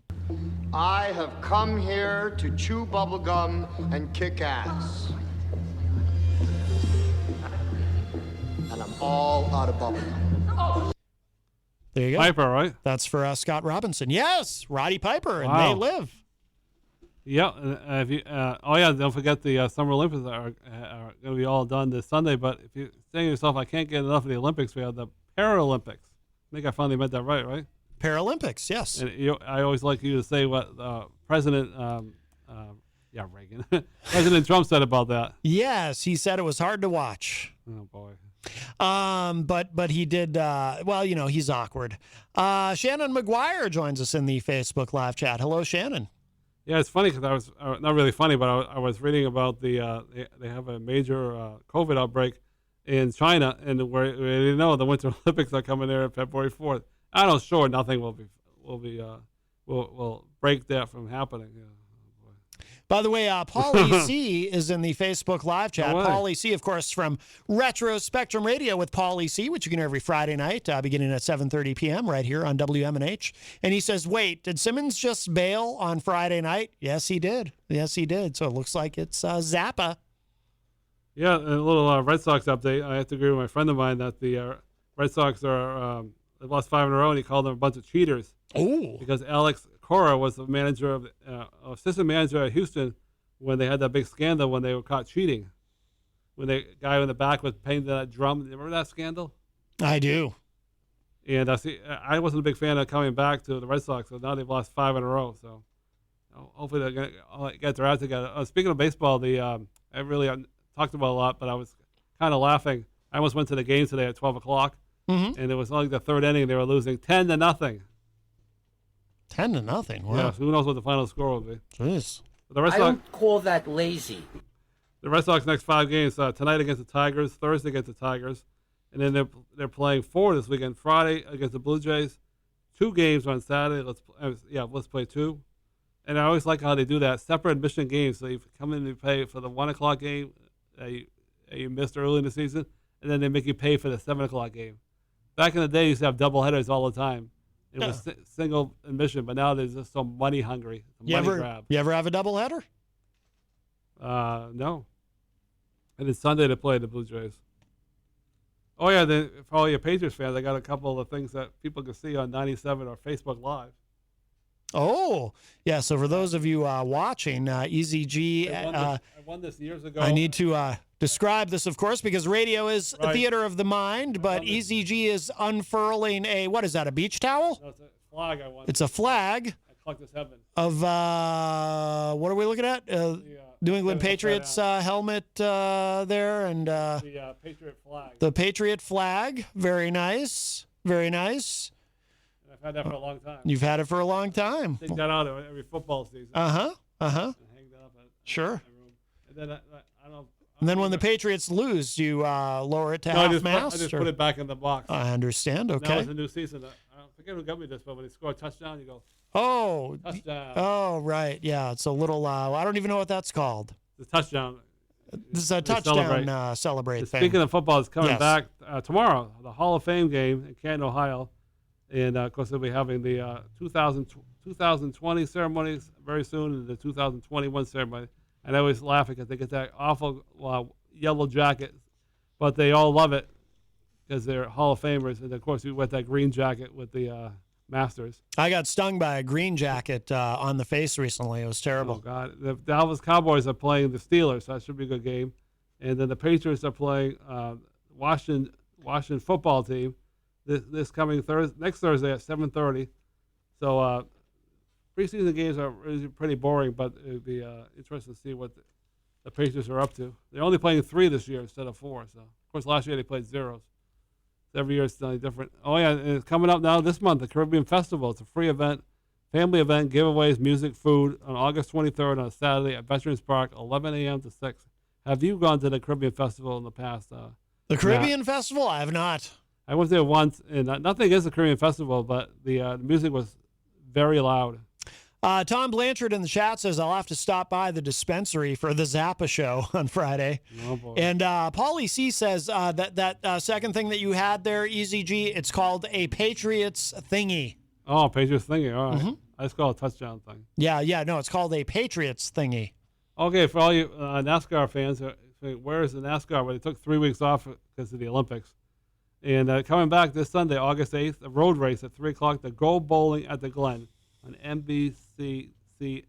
I have come here to chew bubblegum and kick ass. And I'm all out of bubblegum. There you go. Piper, right? That's for Scott Robinson. Yes, Roddy Piper, and Wow. They Live. Yeah. Don't forget the Summer Olympics are going to be all done this Sunday. But if you're saying to yourself, I can't get enough of the Olympics, we have the Paralympics. I think I finally meant that right? Paralympics, yes. And I always like you to say what President Reagan, President Trump said about that. Yes, he said it was hard to watch. Oh, boy. But he did, he's awkward. Shannon McGuire joins us in the Facebook live chat. Hello, Shannon. Yeah, it's funny because I was not really funny, but I was reading about they have a major COVID outbreak in China, and where they know the Winter Olympics are coming there February 4th. I don't sure nothing will break that from happening. Yeah. By the way, Pauly C is in the Facebook live chat. No Pauly C, of course, from Retro Spectrum Radio with Pauly C, which you can hear every Friday night, beginning at 7:30 p.m. right here on WMNH. And he says, wait, did Simmons just bail on Friday night? Yes, he did. So it looks like it's Zappa. Yeah, and a little Red Sox update. I have to agree with my friend of mine that the Red Sox are they've lost 5 in a row, and he called them a bunch of cheaters. Oh, because Alex Cora was the manager of assistant manager at Houston when they had that big scandal when they were caught cheating. When the guy in the back was paying that drum. Remember that scandal? I do. And I wasn't a big fan of coming back to the Red Sox, so now they've lost 5 in a row. So hopefully they're going to get their act together. Speaking of baseball, I really talked about it a lot, but I was kind of laughing. I almost went to the game today at 12 o'clock, and it was only the third inning. They were losing 10-0. 10-0. Wow. Yeah, so who knows what the final score will be. Jeez. I don't call that lazy. The Red Sox next 5 games, tonight against the Tigers, Thursday against the Tigers, and then they're playing 4 this weekend, Friday against the Blue Jays, 2 games on Saturday. Let's play 2. And I always like how they do that, separate admission games. So you come in and you pay for the 1 o'clock game, you missed early in the season, and then they make you pay for the 7 o'clock game. Back in the day, you used to have double headers all the time. It was single admission, but now there's just so money hungry, grab. You ever have a doubleheader? No. And it's Sunday to play the Blue Jays. Oh, yeah, then for all your Patriots fans, I got a couple of things that people can see on 97 or Facebook Live. Oh, yeah. So for those of you watching, Eazy-G. I won this years ago. I need to describe this, of course, because radio is a theater of the mind, but Eazy-G is unfurling what is that, a beach towel? No, it's a flag I won. It's a flag. I collect this heaven. Of, what are we looking at? New England Patriots helmet there, and the Patriot flag. The Patriot flag. Very nice. Very nice. I've had that for a long time. You've had it for a long time. Take that out every football season. Uh-huh. And hang that up at Sure. my room. And then I don't. And then when the Patriots lose, do you lower it to half-mast? I just put it back in the box. I understand. Okay. Now it's a new season. I don't forget who got me this, but when they score a touchdown, you go, oh, touchdown. Oh, right. Yeah, it's a little, I don't even know what that's called. The touchdown. This is a touchdown celebrate thing. Speaking of football, it's coming back tomorrow, the Hall of Fame game in Canton, Ohio. And, of course, they'll be having the 2020 ceremonies very soon and the 2021 ceremony. And I always laugh because they get that awful yellow jacket, but they all love it because they're Hall of Famers. And, of course, you wear that green jacket with the Masters. I got stung by a green jacket on the face recently. It was terrible. Oh, God. The Dallas Cowboys are playing the Steelers, so that should be a good game. And then the Patriots are playing Washington football team this coming next Thursday at 7:30. So preseason games are really pretty boring, but it'd be interesting to see what the Patriots are up to. They're only playing 3 this year instead of 4. So, of course, last year they played 0s. Every year it's slightly different. Oh, yeah, and it's coming up now this month, the Caribbean Festival. It's a free event, family event, giveaways, music, food on August 23rd on a Saturday at Veterans Park, 11 a.m. to 6. Have you gone to the Caribbean Festival in the past? The Caribbean Festival? I have not. I went there once, and nothing against the Caribbean Festival, but the music was very loud. Tom Blanchard in the chat says, I'll have to stop by the dispensary for the Zappa show on Friday. Oh, boy. And Paulie C says that second thing that you had there, Eazy-G, it's called a Patriots thingy. Oh, Patriots thingy. All right. Mm-hmm. I just call it a touchdown thing. Yeah. No, it's called a Patriots thingy. Okay, for all you NASCAR fans, where is the NASCAR? Well, they took 3 weeks off because of the Olympics. And coming back this Sunday, August 8th, a road race at 3 o'clock, the Go Bowling at the Glen on NBSCN. I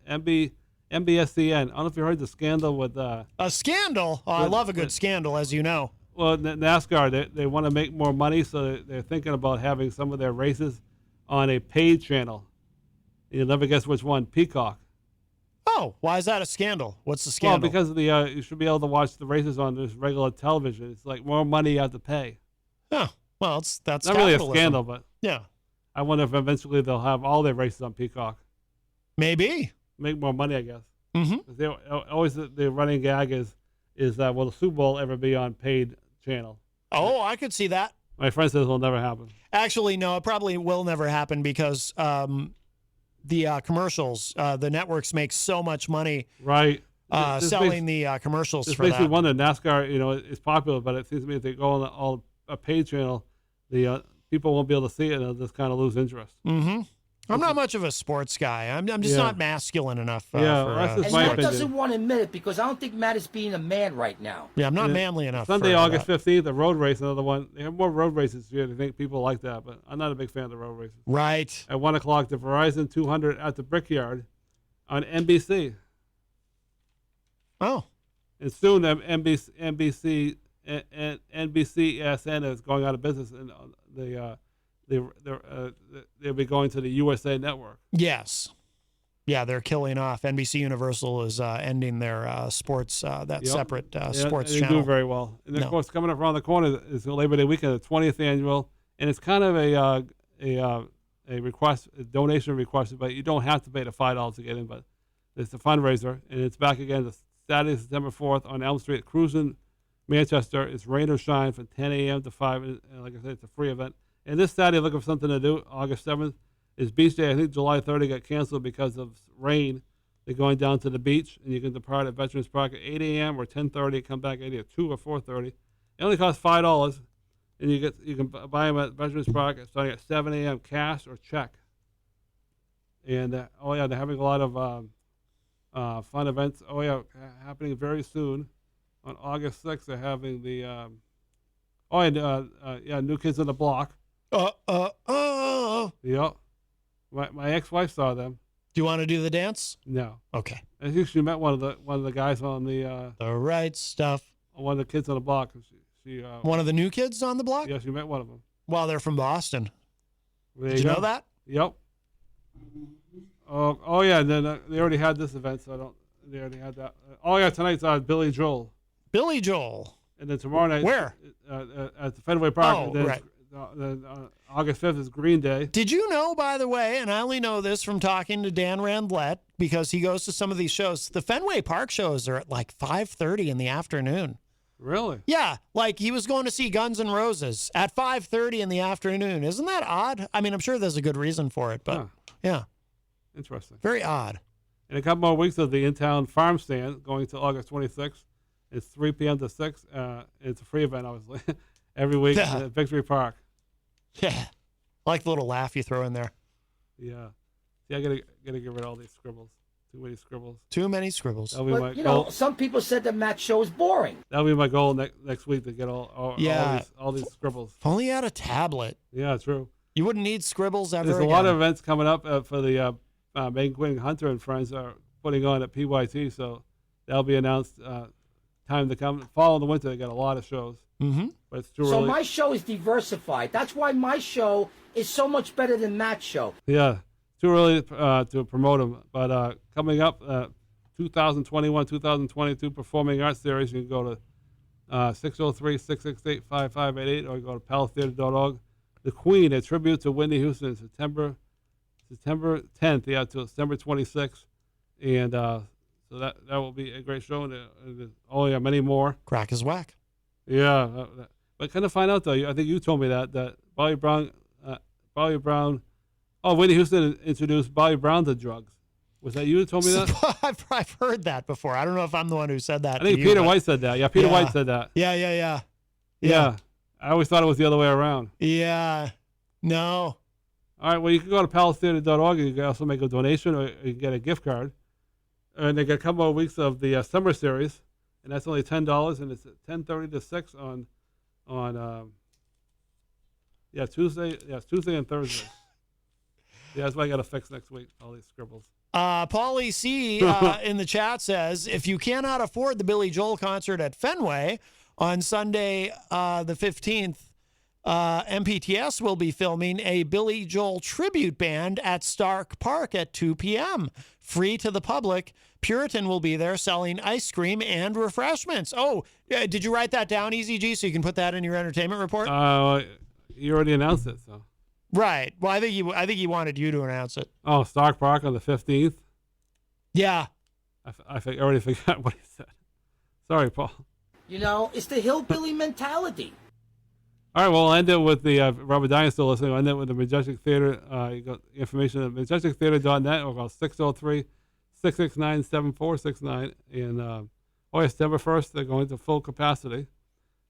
don't know if you heard the scandal with... a scandal? Oh, I love a good scandal, as you know. Well, NASCAR, they want to make more money, so they're thinking about having some of their races on a paid channel. You'll never guess which one, Peacock. Oh, why is that a scandal? What's the scandal? Well, because of you should be able to watch the races on this regular television. It's like more money you have to pay. Oh, well, that's not really a scandal, but yeah. I wonder if eventually they'll have all their races on Peacock. Maybe. Make more money, I guess. Mm-hmm. Always the running gag is will the Super Bowl ever be on paid channel? Oh, I could see that. My friend says it'll never happen. Actually, no, it probably will never happen because the commercials, the networks make so much money. Right. Selling the commercials for that. It makes me wonder, NASCAR, is popular, but it seems to me if they go on a paid channel, the people won't be able to see it and they'll just kind of lose interest. Mm-hmm. I'm not much of a sports guy. I'm just not masculine enough. That's just and my Matt opinion. doesn't want to admit it because I don't think Matt is being a man right now. Yeah, I'm not manly enough. Sunday, August 15th, the road race, another one. They have more road races here. I think people like that, but I'm not a big fan of the road races. Right. At 1 o'clock, the Verizon 200 at the Brickyard on NBC. Oh. And soon, NBCSN is going out of business, and they'll be going to the USA Network. Yes. Yeah, they're killing off. NBC Universal is ending their sports, separate sports they channel. do very well. And, of course, coming up around the corner is the Labor Day weekend, the 20th annual, and it's kind of a request, a donation request, but you don't have to pay the $5 to get in, but it's a fundraiser, and it's back again this Saturday, September 4th on Elm Street, Cruising, Manchester. It's rain or shine from 10 a.m. to 5, and like I said, it's a free event. And this Saturday, looking for something to do, August 7th, is Beach Day. I think July 30 got canceled because of rain. They're going down to the beach, and you can depart at Veterans Park at 8 a.m. or 10:30. Come back at either 2 or 4:30. It only costs $5, and you can buy them at Veterans Park starting at 7 a.m. cash or check. And they're having a lot of fun events. Happening very soon. On August 6th, they're having the New Kids on the Block. Yep. My ex-wife saw them. Do you want to do the dance? No. Okay. I think she met one of the guys on the right stuff. One of the kids on the block. She one of the new kids on the block? Yeah, she met one of them. Well, they're from Boston. Did you know that? Yep. Oh yeah. Then they already had this event, so I don't. They already had that. Tonight's Billy Joel. Billy Joel. And then tomorrow night. Where? At the Fenway Park. Oh, then right. August 5th is Green Day. Did you know, by the way, and I only know this from talking to Dan Randlett because he goes to some of these shows, the Fenway Park shows are at like 5:30 in the afternoon. Really? Yeah, like he was going to see Guns N' Roses at 5:30 in the afternoon. Isn't that odd? I mean, I'm sure there's a good reason for it, but yeah. Interesting. Very odd. In a couple more weeks of the in-town farm stand going to August 26th. It's 3 p.m. to 6. It's a free event, obviously, every week at Victory Park. Yeah, I like the little laugh you throw in there. Yeah. See, I gotta get rid of all these scribbles. Too many scribbles. Too many scribbles. That'll be my goal. Some people said the Matt show is boring. That'll be my goal next week to get all these scribbles. If only you had a tablet. Yeah, true. You wouldn't need scribbles ever There's again. a lot of events coming up for the Megan Quinn Hunter and friends are putting on at PYT, so that'll be announced time to come. Fall in the winter, they got a lot of shows. Mm-hmm. But it's too so early. My show is diversified. That's why my show is so much better than Matt's show. Yeah, too early to promote them. But coming up, 2021, 2022 Performing Arts Series, you can go to 603-668-5588 or go to paltheater.org. The Queen, a tribute to Whitney Houston, September 10th, to September 26th. And so that will be a great show. And many more. Crack is whack. Yeah, but kind of find out though. I think you told me that Bobby Brown. Whitney Houston introduced Bobby Brown to drugs. Was that you who told me that? I've heard that before. I don't know if I'm the one who said that. I think Peter White said that. Yeah, Peter White said that. Yeah. I always thought it was the other way around. Yeah. No. All right. Well, you can go to paltheater.org and you can also make a donation or you can get a gift card. And they got a couple more weeks of the summer series. And that's only $10, and it's at 10:30 to 6 on Tuesday. Yeah, it's Tuesday and Thursday. Yeah, that's what I got to fix next week. All these scribbles. Paulie C in the chat says, if you cannot afford the Billy Joel concert at Fenway on Sunday the 15th, MPTS will be filming a Billy Joel tribute band at Stark Park at 2 p.m. Free to the public. Puritan will be there selling ice cream and refreshments. Oh, did you write that down, Eazy-G, so you can put that in your entertainment report? You already announced it, so. Right. Well, I think he wanted you to announce it. Oh, Stark Park on the 15th? Yeah. I already forgot what he said. Sorry, Paul. It's the hillbilly mentality. All right, well, I'll end it with the Robert Diane still listening. I'll end it with the Majestic Theater. You got information at majestictheater.net or call 603-669-7469. And September 1st, they're going to full capacity.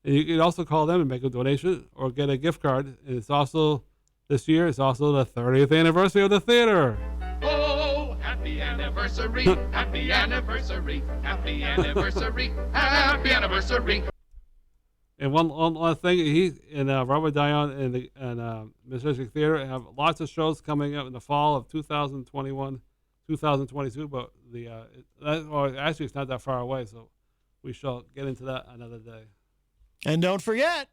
And you can also call them and make a donation or get a gift card. And it's also, this year, it's also the 30th anniversary of the theater. Oh, happy anniversary, happy anniversary, happy anniversary, happy anniversary. And one last thing, he and Robert Dion and Majestic Theater have lots of shows coming up in the fall of 2021, 2022. But actually, it's not that far away, so we shall get into that another day. And don't forget,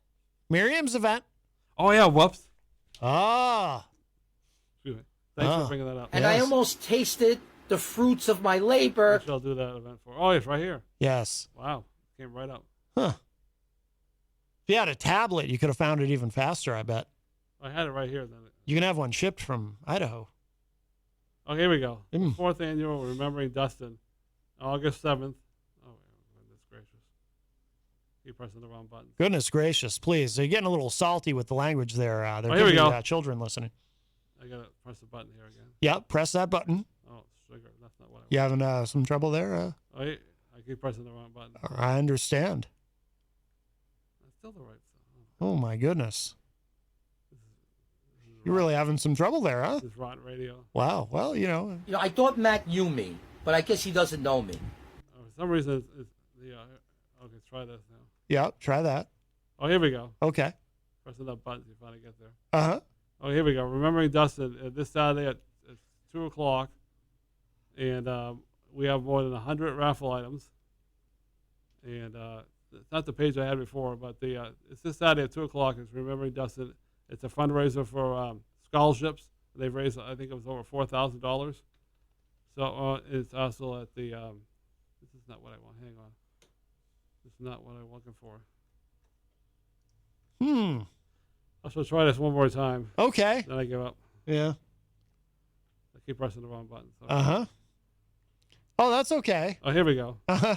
Miriam's event. Oh yeah, whoops. Excuse me. Thanks for bringing that up. And I almost tasted the fruits of my labor. We shall do that event for. Oh, it's right here. Yes. Wow, came right up. Huh. If you had a tablet, you could have found it even faster, I bet. I had it right here. Then you can have one shipped from Idaho. Oh, here we go. The 4th annual Remembering Dustin, August 7th. Oh, goodness gracious. You're pressing the wrong button. Goodness gracious, please. You're getting a little salty with the language there. There here we go. Children listening. I got to press the button here again. Yep, press that button. Oh, it's trigger. That's not what I want. You having some trouble there? I keep pressing the wrong button. I understand. That's still the right song. Oh, my goodness. You're really having some trouble there, huh? This is rotten radio. Wow. Well, You know, I thought Matt knew me, but I guess he doesn't know me. For some reason, it's okay, try this now. Yeah, try that. Oh, here we go. Okay. Pressing that button, you finally get there. Uh-huh. Oh, here we go. Remembering Dustin, this Saturday at 2 o'clock, and we have more than 100 raffle items. And it's not the page I had before, but it's this Saturday at 2 o'clock. It's Remembering Dustin. It's a fundraiser for scholarships. They've raised, I think it was over $4,000. So it's also at the, this is not what I want. Hang on. This is not what I'm looking for. I shall try this one more time. Okay. Then I give up. Yeah. I keep pressing the wrong button. So. Uh-huh. Oh, that's okay. Oh, here we go. Uh-huh.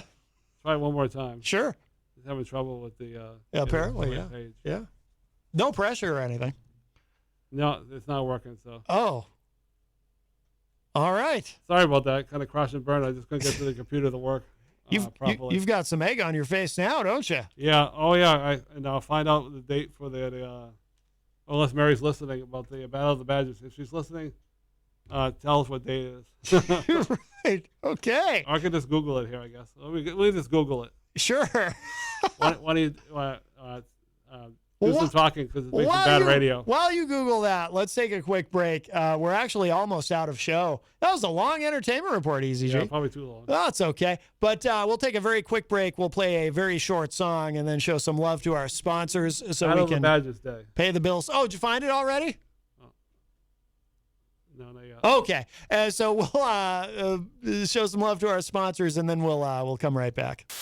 Try it one more time. Sure. Just having trouble with the apparently, the yeah. page. Yeah. No pressure or anything. No, it's not working. So. Oh. All right. Sorry about that. Kind of crash and burn. I just couldn't get to the computer to work properly. You've got some egg on your face now, don't you? Yeah. Oh, yeah. And I'll find out the date for unless Mary's listening, about the Battle of the Badges. If she's listening, tell us what day it is. Right. Okay. Or I can just Google it here, I guess. Let me just Google it. Sure. Why don't you do some talking, because it's making bad radio. While you Google that, let's take a quick break. We're actually almost out of show. That was a long entertainment report, Eazy-G. Yeah, probably too long. That's okay. But we'll take a very quick break. We'll play a very short song and then show some love to our sponsors so we can Badges Day. Pay the bills. Oh, did you find it already? No, not yet. Okay. So we'll show some love to our sponsors and then we'll come right back.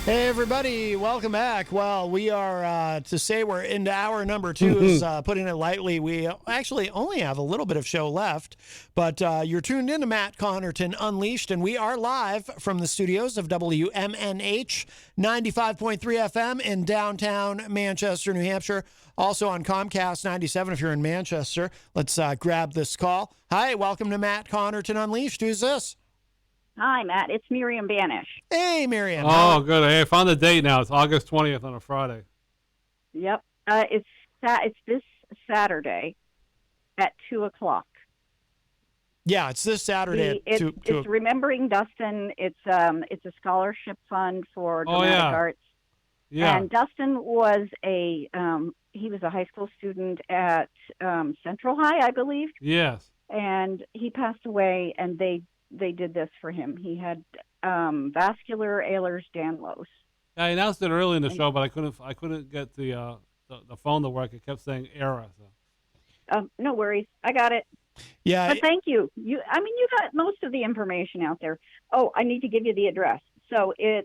Hey, everybody. Welcome back. Well, we are, to say we're into hour number 2 is putting it lightly. We actually only have a little bit of show left, but you're tuned in to Matt Connarton Unleashed, and we are live from the studios of WMNH 95.3 FM in downtown Manchester, New Hampshire. Also on Comcast 97 if you're in Manchester. Let's grab this call. Hi, welcome to Matt Connarton Unleashed. Who's this? Hi, Matt. It's Miriam Banish. Hey, Miriam. Oh, good. Hey, I found the date now. It's August 20th on a Friday. Yep. It's this Saturday at 2 o'clock. Yeah, it's this Saturday at 2. It's Remembering Dustin. It's a scholarship fund for dramatic arts. Yeah. And Dustin was he was a high school student at Central High, I believe. Yes. And he passed away, and they did this for him. He had vascular Ehlers-Danlos. Yeah, I announced it early in the show, but I couldn't get the phone to work. It kept saying error. So. No worries. I got it. Yeah. But thank you. You got most of the information out there. Oh, I need to give you the address. So where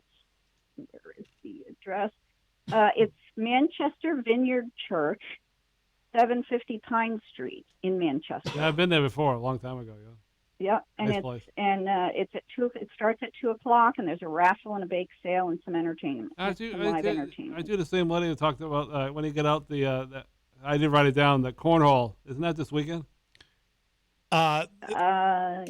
is the address? It's Manchester Vineyard Church, 750 Pine Street in Manchester. Yeah, I've been there before, a long time ago. Yeah. Yeah, and nice it's at 2. It starts at 2 o'clock, and there's a raffle and a bake sale and some entertainment. I entertainment. do the same lady who talked about when you get out I did write it down. The cornhole, isn't that this weekend? I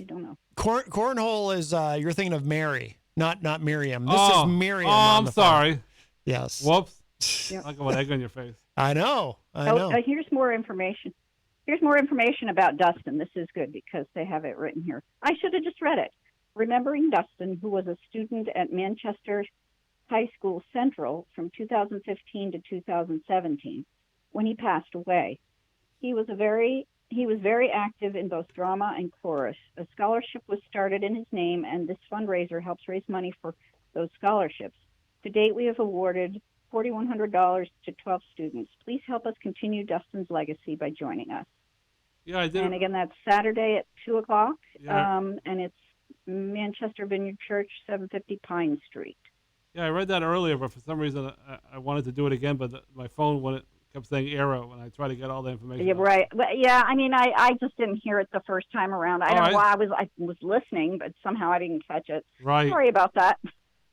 don't know. Cornhole is you're thinking of Mary, not Miriam. This is Miriam. Oh, I'm sorry. Phone. Yes. Whoops. Yep. Like an egg on your face. I know. I know. Here's more information. Here's more information about Dustin. This is good because they have it written here. I should have just read it. Remembering Dustin, who was a student at Manchester High School Central from 2015 to 2017, when he passed away. He was very active in both drama and chorus. A scholarship was started in his name, and this fundraiser helps raise money for those scholarships. To date, we have awarded $4,100 to 12 students. Please help us continue Dustin's legacy by joining us. Yeah, I did. And again, that's Saturday at 2 o'clock, Yeah. and it's Manchester Vineyard Church, 750 Pine Street. Yeah, I read that earlier, but for some reason I wanted to do it again, but my phone kept saying error when I tried to get all the information. Yeah, right. But yeah, I mean, I just didn't hear it the first time around. I don't know why I was listening, but somehow I didn't catch it. Right. Sorry about that.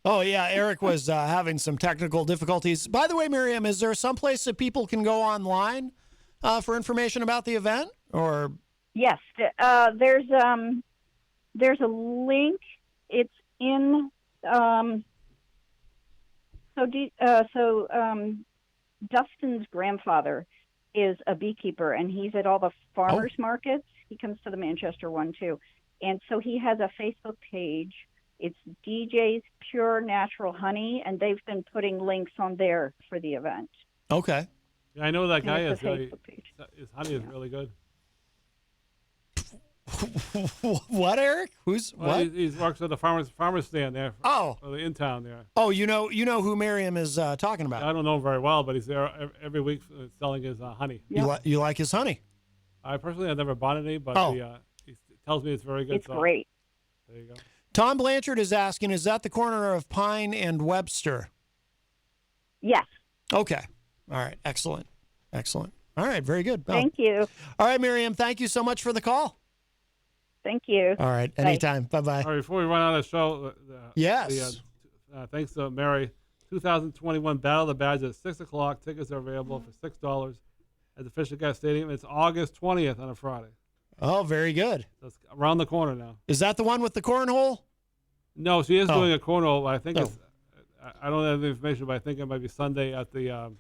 Oh, yeah, Eric was having some technical difficulties. By the way, Miriam, is there some place that people can go online for information about the event? Or yes, there's a link. It's in Dustin's grandfather is a beekeeper, and he's at all the farmers markets. He comes to the Manchester one too, and so he has a Facebook page. It's DJ's Pure Natural Honey, and they've been putting links on there for the event. Okay. Yeah, I know that guy And is. it's a Facebook page. His honey is really good. What, Eric? What? He works at the farmer's stand there. In town there. Oh, you know who Miriam is talking about. I don't know him very well, but he's there every week selling his honey. You like his honey? I personally have never bought any, but he tells me it's very good. It's great. There you go. Tom Blanchard is asking, is that the corner of Pine and Webster? Yes. Okay. All right. Excellent. All right. Very good. Thank you. All right, Miriam. Thank you so much for the call. Thank you. All right. Anytime. Bye-bye. All right. Before we run out of the show, yes. Thanks to Mary. 2021 Battle of the Badges at 6 o'clock. Tickets are available for $6 at the Fisher Gas Stadium. It's August 20th on a Friday. Oh, very good. That's around the corner now. Is that the one with the cornhole? No, she is doing a cornhole. I think it's. I don't have the information, but I think it might be Sunday at the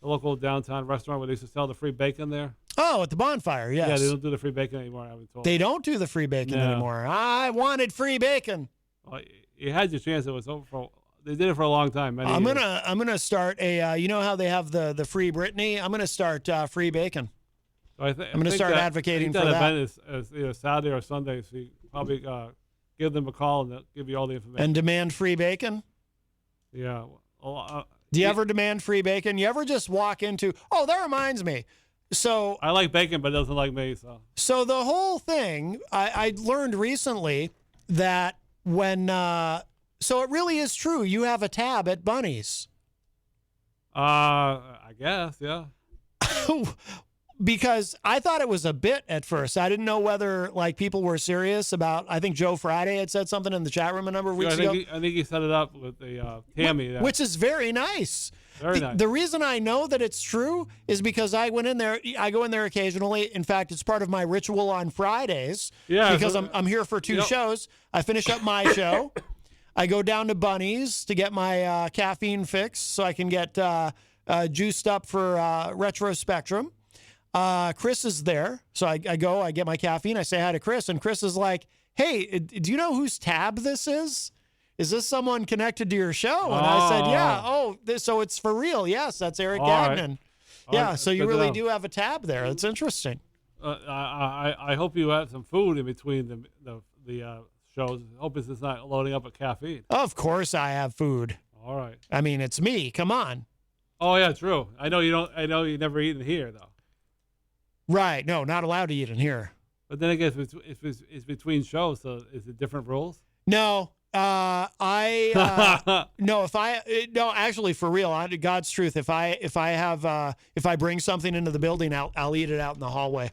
local downtown restaurant where they used to sell the free bacon there. Oh, at the bonfire, yes. Yeah, they don't do the free bacon anymore, I've been told. They don't do the free bacon anymore. I wanted free bacon. Well, you had your chance. It was over they did it for a long time. I'm gonna start a. You know how they have the free Britney? I'm gonna start free bacon. So I'm going to start advocating for that. Event is either Saturday or Sunday, so you probably give them a call and they'll give you all the information. And demand free bacon? Yeah. Do you ever demand free bacon? You ever just walk into, that reminds me. So I like bacon, but it doesn't like me. So the whole thing, I learned recently that when, so it really is true. You have a tab at Bunny's. I guess, yeah. Because I thought it was a bit at first. I didn't know whether people were serious about. I think Joe Friday had said something in the chat room a number of weeks ago. I think he set it up with the Tammy, which is very nice. Very nice. The reason I know that it's true is because I went in there. I go in there occasionally. In fact, it's part of my ritual on Fridays. Yeah, because I'm here for two shows. I finish up my show. I go down to Bunny's to get my caffeine fix so I can get juiced up for Retro Spectrum. Chris is there. So I go, I get my caffeine. I say hi to Chris. And Chris is like, hey, do you know whose tab this is? Is this someone connected to your show? And I said, yeah. So it's for real. Yes, that's Eric Gagnon. Right. Yeah, so you really do have a tab there. That's interesting. I hope you had some food in between the shows. I hope it's not loading up with caffeine. Of course I have food. All right. I mean, it's me. Come on. Oh, yeah, true. I know you never eaten here, though. Right. No, not allowed to eat in here. But then again, it's between shows, so is it different rules? No. No, actually, for real, God's truth, if I bring something into the building, I'll eat it out in the hallway.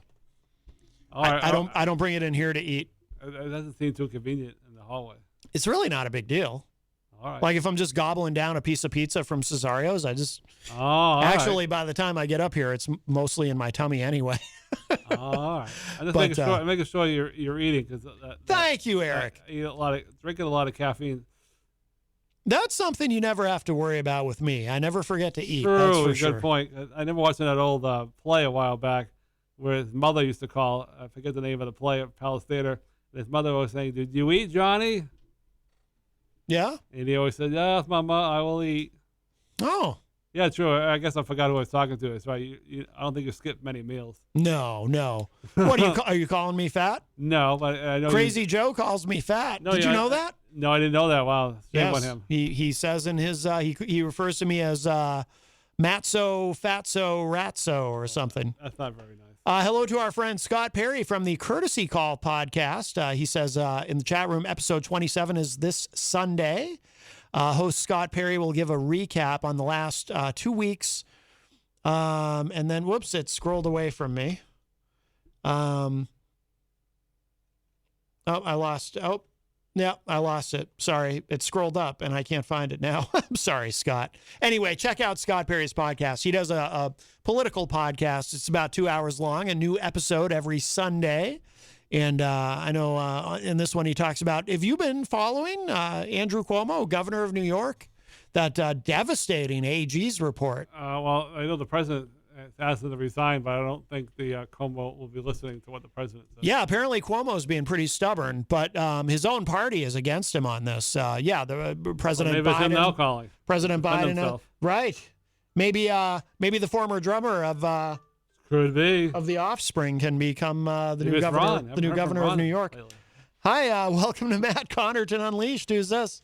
I don't bring it in here to eat. It doesn't seem too convenient in the hallway. It's really not a big deal. All right. Like if I'm just gobbling down a piece of pizza from Cesario's, by the time I get up here, it's mostly in my tummy anyway. All right. I'm just making sure you're eating because. Thank you, Eric. Drinking a lot of caffeine. That's something you never have to worry about with me. I never forget to eat. True, that's for good sure. point. I remember watching that old play a while back where his mother used to call. I forget the name of the play at Palace Theater. And his mother was saying, "Did you eat, Johnny?" Yeah. And he always said, "Yes, Mama, I will eat." Oh. Yeah, true. I guess I forgot who I was talking to. That's right. I don't think you skip many meals. No. What are you calling me fat? No, but I know Crazy Joe calls me fat. Did you know that? No, I didn't know that. Wow. Shame on Yes. him. He says in his he refers to me as Matzo, Fatso, Ratso or something. That's not very nice. Hello to our friend Scott Perry from the Courtesy Call podcast. He says in the chat room, episode 27 is this Sunday. Host Scott Perry will give a recap on the last 2 weeks. And then, whoops, it scrolled away from me. I lost. Oh, yeah, I lost it. Sorry. It scrolled up and I can't find it now. I'm sorry, Scott. Anyway, check out Scott Perry's podcast. He does a political podcast. It's about 2 hours long, a new episode every Sunday. And I know in this one he talks about, have you been following Andrew Cuomo, governor of New York? That devastating AG's report. Well, I know the president asked him to resign, but I don't think the Cuomo will be listening to what the president says. Yeah, apparently Cuomo's being pretty stubborn, but his own party is against him on this. The President Maybe it's him Biden. now calling. President Defend Biden, himself. right? Maybe the former drummer of could be of the Offspring can become the Maybe new it's governor. Ron. The new governor of New York. Lately. Hi, welcome to Matt Connarton Unleashed. Who's this?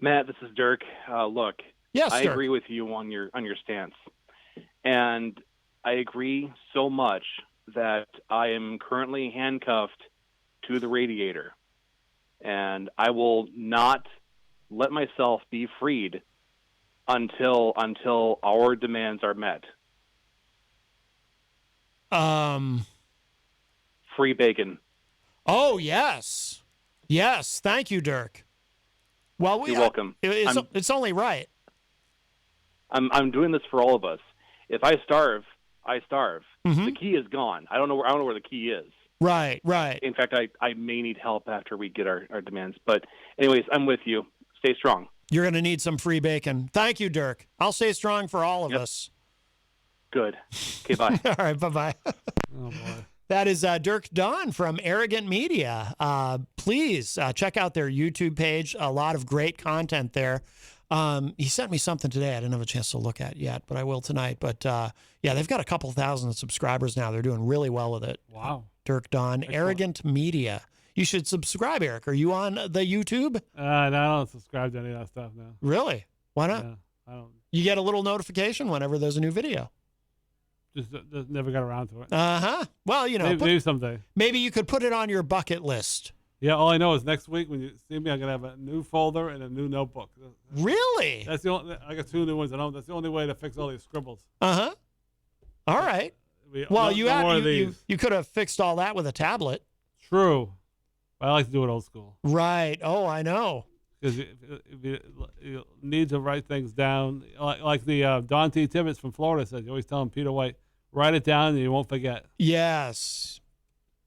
Matt, this is Dirk. Look, Yes, I Dirk. agree with you on your stance, and I agree so much that I am currently handcuffed to the radiator, and I will not let myself be freed until our demands are met. Free bacon. Oh, yes. Yes. Thank you, Dirk. Well, You're welcome. It's only right. I'm doing this for all of us. If I starve, I starve. Mm-hmm. The key is gone. I don't know where the key is. Right. In fact, I may need help after we get our demands. But anyways, I'm with you. Stay strong. You're going to need some free bacon. Thank you, Dirk. I'll stay strong for all of us. Good. Okay, bye. All right, bye-bye. Oh, boy. That is Dirk Don from Arrogant Media. Please check out their YouTube page. A lot of great content there. He sent me something today I didn't have a chance to look at yet, but I will tonight. But, yeah, they've got a couple thousand subscribers now. They're doing really well with it. Wow. Dirk Don, Arrogant Media. You should subscribe, Eric. Are you on the YouTube? No, I don't subscribe to any of that stuff now. Really? Why not? Yeah, I don't. You get a little notification whenever there's a new video. Just never got around to it. Uh-huh. Well, you know. Maybe someday. Maybe you could put it on your bucket list. Yeah, all I know is next week when you see me, I'm gonna have a new folder and a new notebook. Really? That's the only. I got 2 new ones at home. That's the only way to fix all these scribbles. Uh-huh. All right. Well, you could have fixed all that with a tablet. True. I like to do it old school. Right. Oh, I know. Because you need to write things down. Like the Don T. Tibbetts from Florida says, you always tell him, Peter White, write it down and you won't forget. Yes.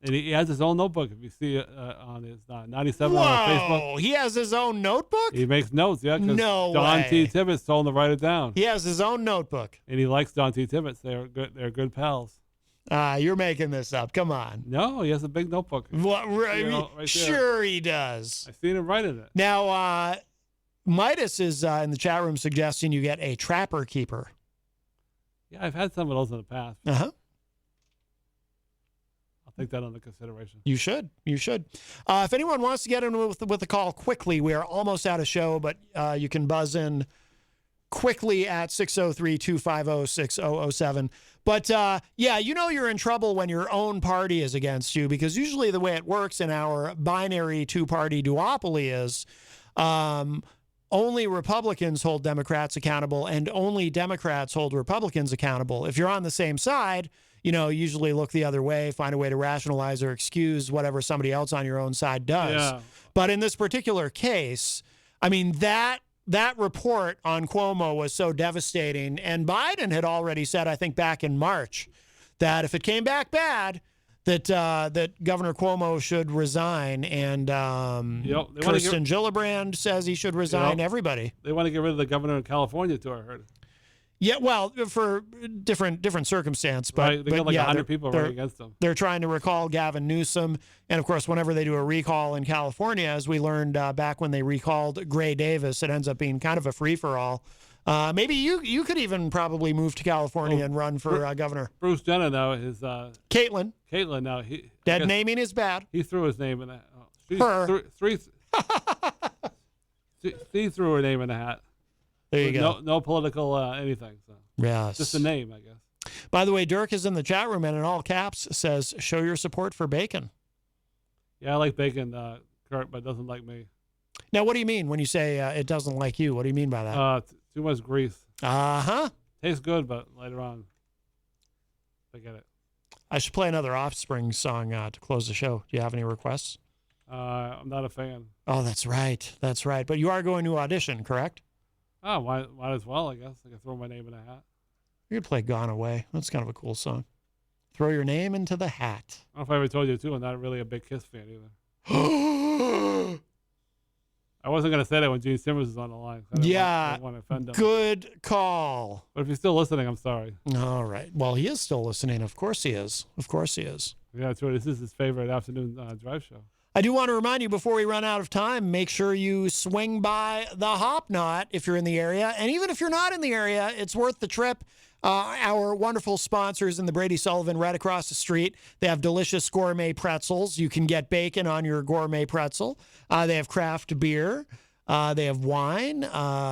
And he has his own notebook. If you see it on his 97 Whoa, on Facebook. He has his own notebook? He makes notes, yeah. 'Cause No Don way. T. Tibbetts told him to write it down. He has his own notebook. And he likes Don T. Tibbetts. They're good pals. You're making this up. Come on. No, he has a big notebook. What? You know, right there. Sure he does. I've seen him write in it. Now, Midas is in the chat room suggesting you get a trapper keeper. Yeah, I've had some of those in the past. Uh-huh. I'll take that under consideration. You should. You should. If anyone wants to get in with the call quickly, we are almost out of show, but you can buzz in quickly at 603-250-6007. But, yeah, you know you're in trouble when your own party is against you, because usually the way it works in our binary two-party duopoly is only Republicans hold Democrats accountable and only Democrats hold Republicans accountable. If you're on the same side, you know, usually look the other way, find a way to rationalize or excuse whatever somebody else on your own side does. Yeah. But in this particular case, I mean, that report on Cuomo was so devastating. And Biden had already said, I think back in March, that if it came back bad, that Governor Cuomo should resign. And Kirsten Gillibrand says he should resign. Everybody. They want to get rid of the governor in California, too, I heard. Yeah, well, for different circumstance, but right. They got like 100 people running against them. They're trying to recall Gavin Newsom, and of course, whenever they do a recall in California, as we learned back when they recalled Gray Davis, it ends up being kind of a free for all. Maybe you could even probably move to California and run for governor. Bruce Jenner now is Caitlin. Caitlin now Dead naming is bad. He threw his name in that. Her. See through her name in a hat. There you go. No political anything. So. Yes. Just a name, I guess. By the way, Dirk is in the chat room and in all caps says, show your support for bacon. Yeah, I like bacon, Kurt, but it doesn't like me. Now, what do you mean when you say it doesn't like you? What do you mean by that? Too much grease. Uh-huh. Tastes good, but later on, forget it. I should play another Offspring song to close the show. Do you have any requests? I'm not a fan. Oh, that's right. That's right. But you are going to audition, correct? Oh, might as well, I guess. I can throw my name in a hat. You could play Gone Away. That's kind of a cool song. Throw your name into the hat. I don't know if I ever told you, too. I'm not really a big Kiss fan either. I wasn't going to say that when Gene Simmons was on the line. I didn't want to offend him. Good call. But if you're still listening, I'm sorry. All right. Well, he is still listening. Of course he is. Of course he is. Yeah, that's right. This is his favorite afternoon drive show. I do want to remind you before we run out of time, make sure you swing by the Hop Knot if you're in the area. And even if you're not in the area, it's worth the trip. Our wonderful sponsors in the Brady Sullivan right across the street. They have delicious gourmet pretzels. You can get bacon on your gourmet pretzel. They have craft beer. They have wine.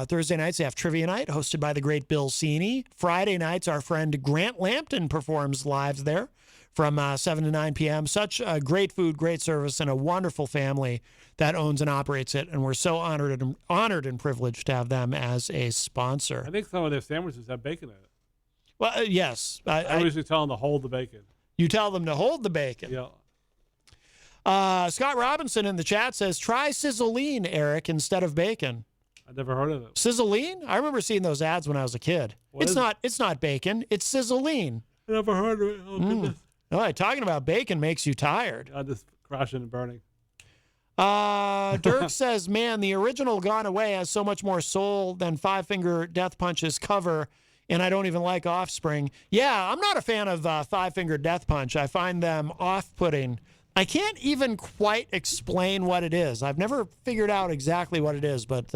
Thursday nights, they have trivia night hosted by the great Bill Cini. Friday nights, our friend Grant Lampton performs live there from 7 to 9 p.m. Such great food, great service, and a wonderful family that owns and operates it. And we're so honored and privileged to have them as a sponsor. I think some of their sandwiches have bacon in it. Well, yes. I usually tell them to hold the bacon. You tell them to hold the bacon. Yeah. Scott Robinson in the chat says, try sizzling, Eric, instead of bacon. I've never heard of it. Sizzling? I remember seeing those ads when I was a kid. It's not bacon. It's sizzling. I never heard of it. Oh, goodness. All right, talking about bacon makes you tired. Just crashing and burning. Dirk says, man, the original Gone Away has so much more soul than Five Finger Death Punch's cover, and I don't even like Offspring. Yeah, I'm not a fan of Five Finger Death Punch. I find them off-putting. I can't even quite explain what it is. I've never figured out exactly what it is, but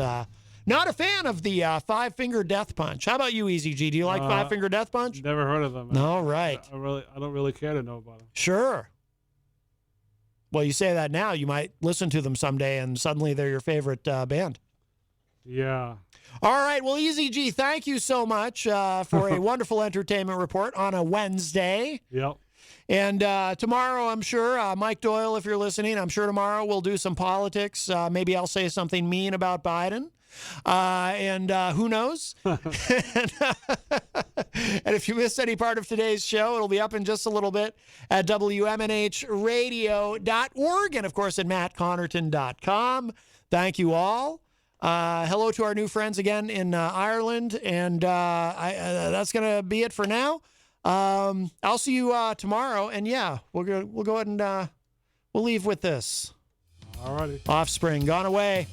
not a fan of the Five Finger Death Punch. How about you, Eazy-G? Do you like Five Finger Death Punch? Never heard of them. All right. I don't really care to know about them. Sure. Well, you say that now. You might listen to them someday, and suddenly they're your favorite band. Yeah. All right. Well, Eazy-G, thank you so much for a wonderful entertainment report on a Wednesday. Yep. And tomorrow, I'm sure, Mike Doyle, if you're listening, I'm sure tomorrow we'll do some politics. Maybe I'll say something mean about Biden. And who knows? And if you missed any part of today's show, it'll be up in just a little bit at WMNHradio.org and, of course, at mattconnerton.com. Thank you all. Hello to our new friends again in Ireland. And that's going to be it for now. I'll see you tomorrow. And, yeah, we'll go ahead and we'll leave with this. All righty. Offspring, Gone Away.